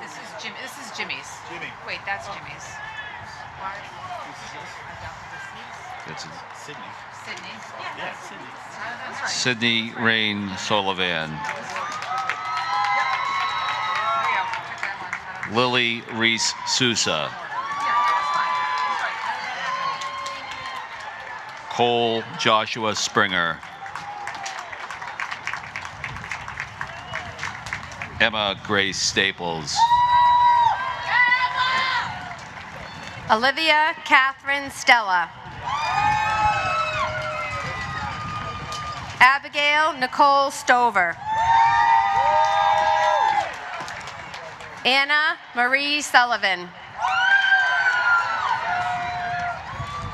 This is Jimmy's. Jimmy. Wait, that's Jimmy's. Why? That's Sydney. Sydney. Yeah, Sydney. That's right. Sydney Rain Sullivan. Lily Reese Sousa. Cole Joshua Springer. Emma Grace Staples. Olivia Catherine Stella. Abigail Nicole Stover. Anna Marie Sullivan.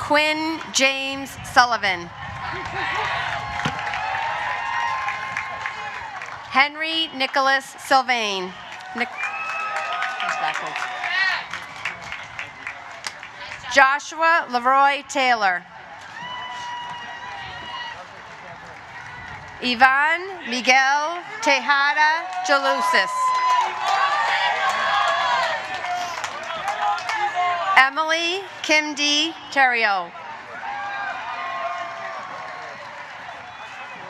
Quinn James Sullivan. Henry Nicholas Sylvain. Joshua Leroy Taylor. Ivan Miguel Tejada Jalusis. Emily Kim D. Terrio.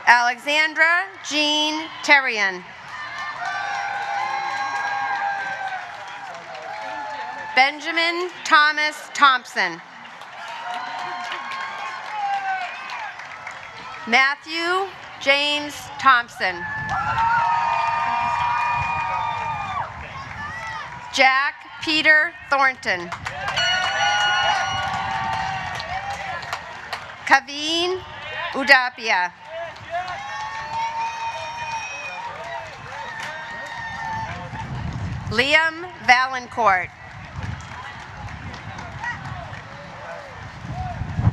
Alexandra Jean Terrian. Benjamin Thomas Thompson. Matthew James Thompson. Jack Peter Thornton. Kaveen Udapia. Liam Valancourt.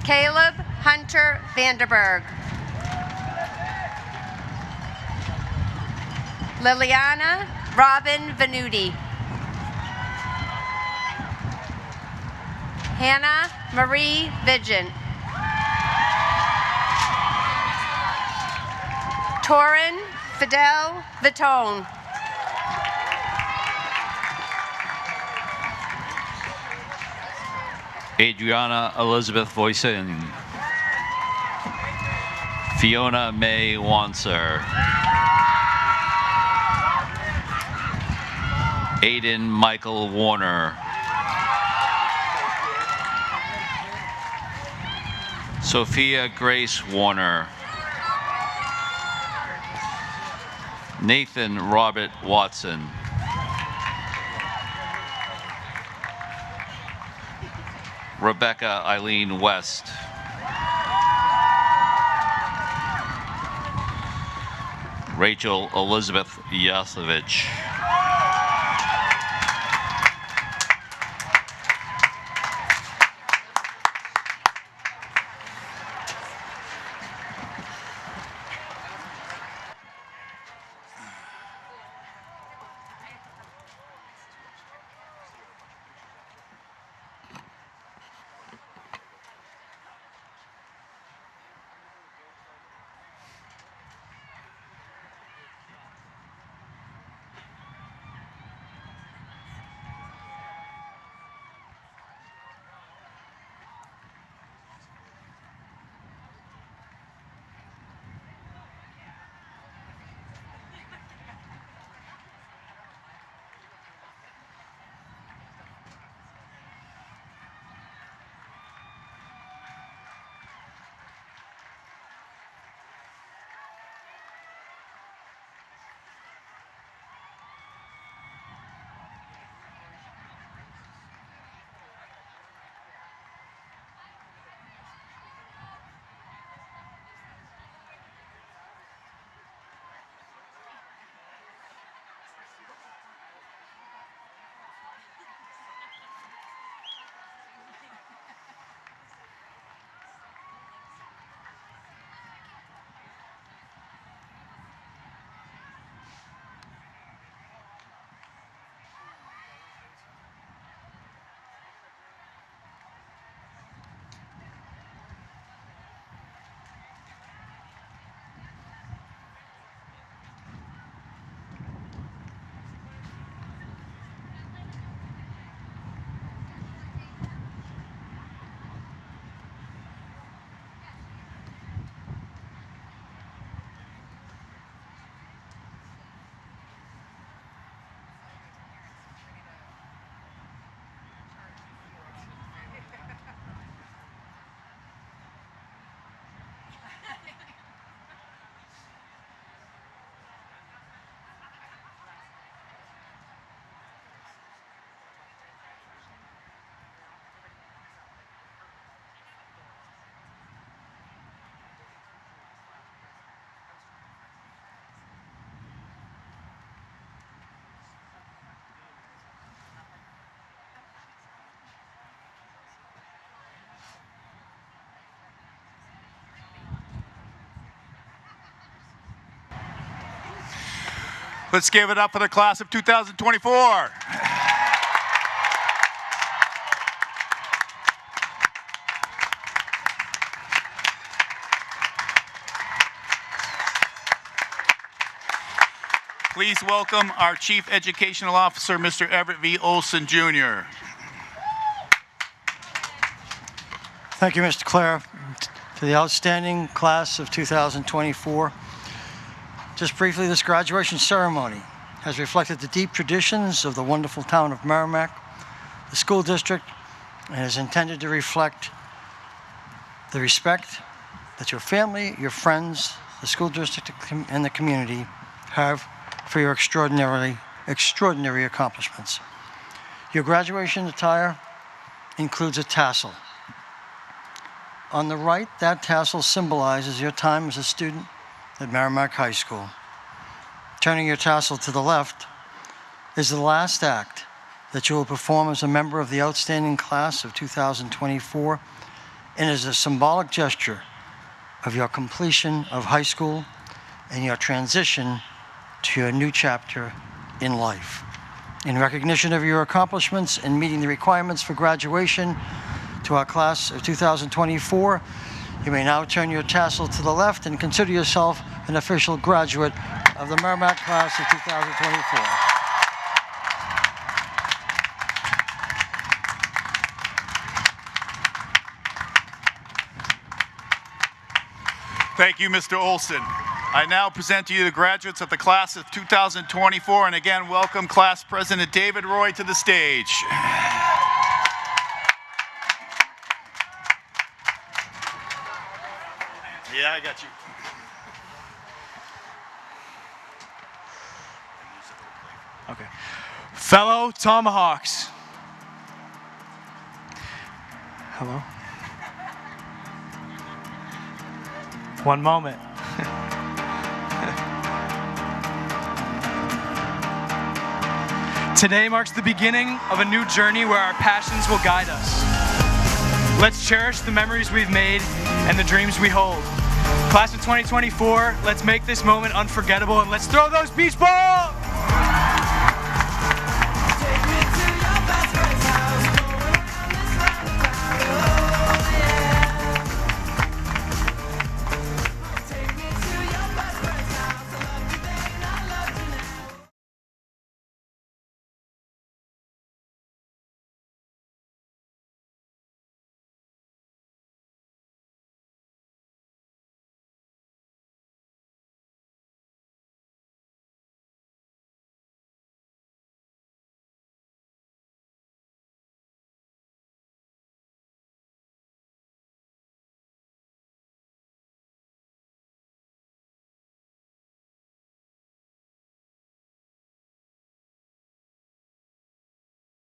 Caleb Hunter Vanderberg. Liliana Robin Venuti. Hannah Marie Vigent. Torin Fidel Vitone. Adriana Elizabeth Voisin. Fiona May Wanser. Aiden Michael Warner. Sophia Grace Warner. Nathan Robert Watson. Rebecca Eileen West. Rachel Elizabeth Yasovich. Let's give it up for the class of 2024. Please welcome our Chief Educational Officer, Mr. Everett V. Olson, Jr. Thank you, Mr. Clare. To the outstanding class of 2024, just briefly, this graduation ceremony has reflected the deep traditions of the wonderful town of Merrimack, the school district, and is intended to reflect the respect that your family, your friends, the school district, and the community have for your extraordinary accomplishments. Your graduation attire includes a tassel. On the right, that tassel symbolizes your time as a student at Merrimack High School. Turning your tassel to the left is the last act that you will perform as a member of the outstanding class of 2024 and is a symbolic gesture of your completion of high school and your transition to your new chapter in life. In recognition of your accomplishments and meeting the requirements for graduation to our class of 2024, you may now turn your tassel to the left and consider yourself an official graduate of the Merrimack class of 2024. Thank you, Mr. Olson. I now present to you the graduates of the class of 2024, and again, welcome Class President David Roy to the stage. Yeah, I got you. Okay. Fellow Tomahawks. Hello? One moment. Today marks the beginning of a new journey where our passions will guide us. Let's cherish the memories we've made and the dreams we hold. Class of 2024, let's make this moment unforgettable and let's throw those beach balls!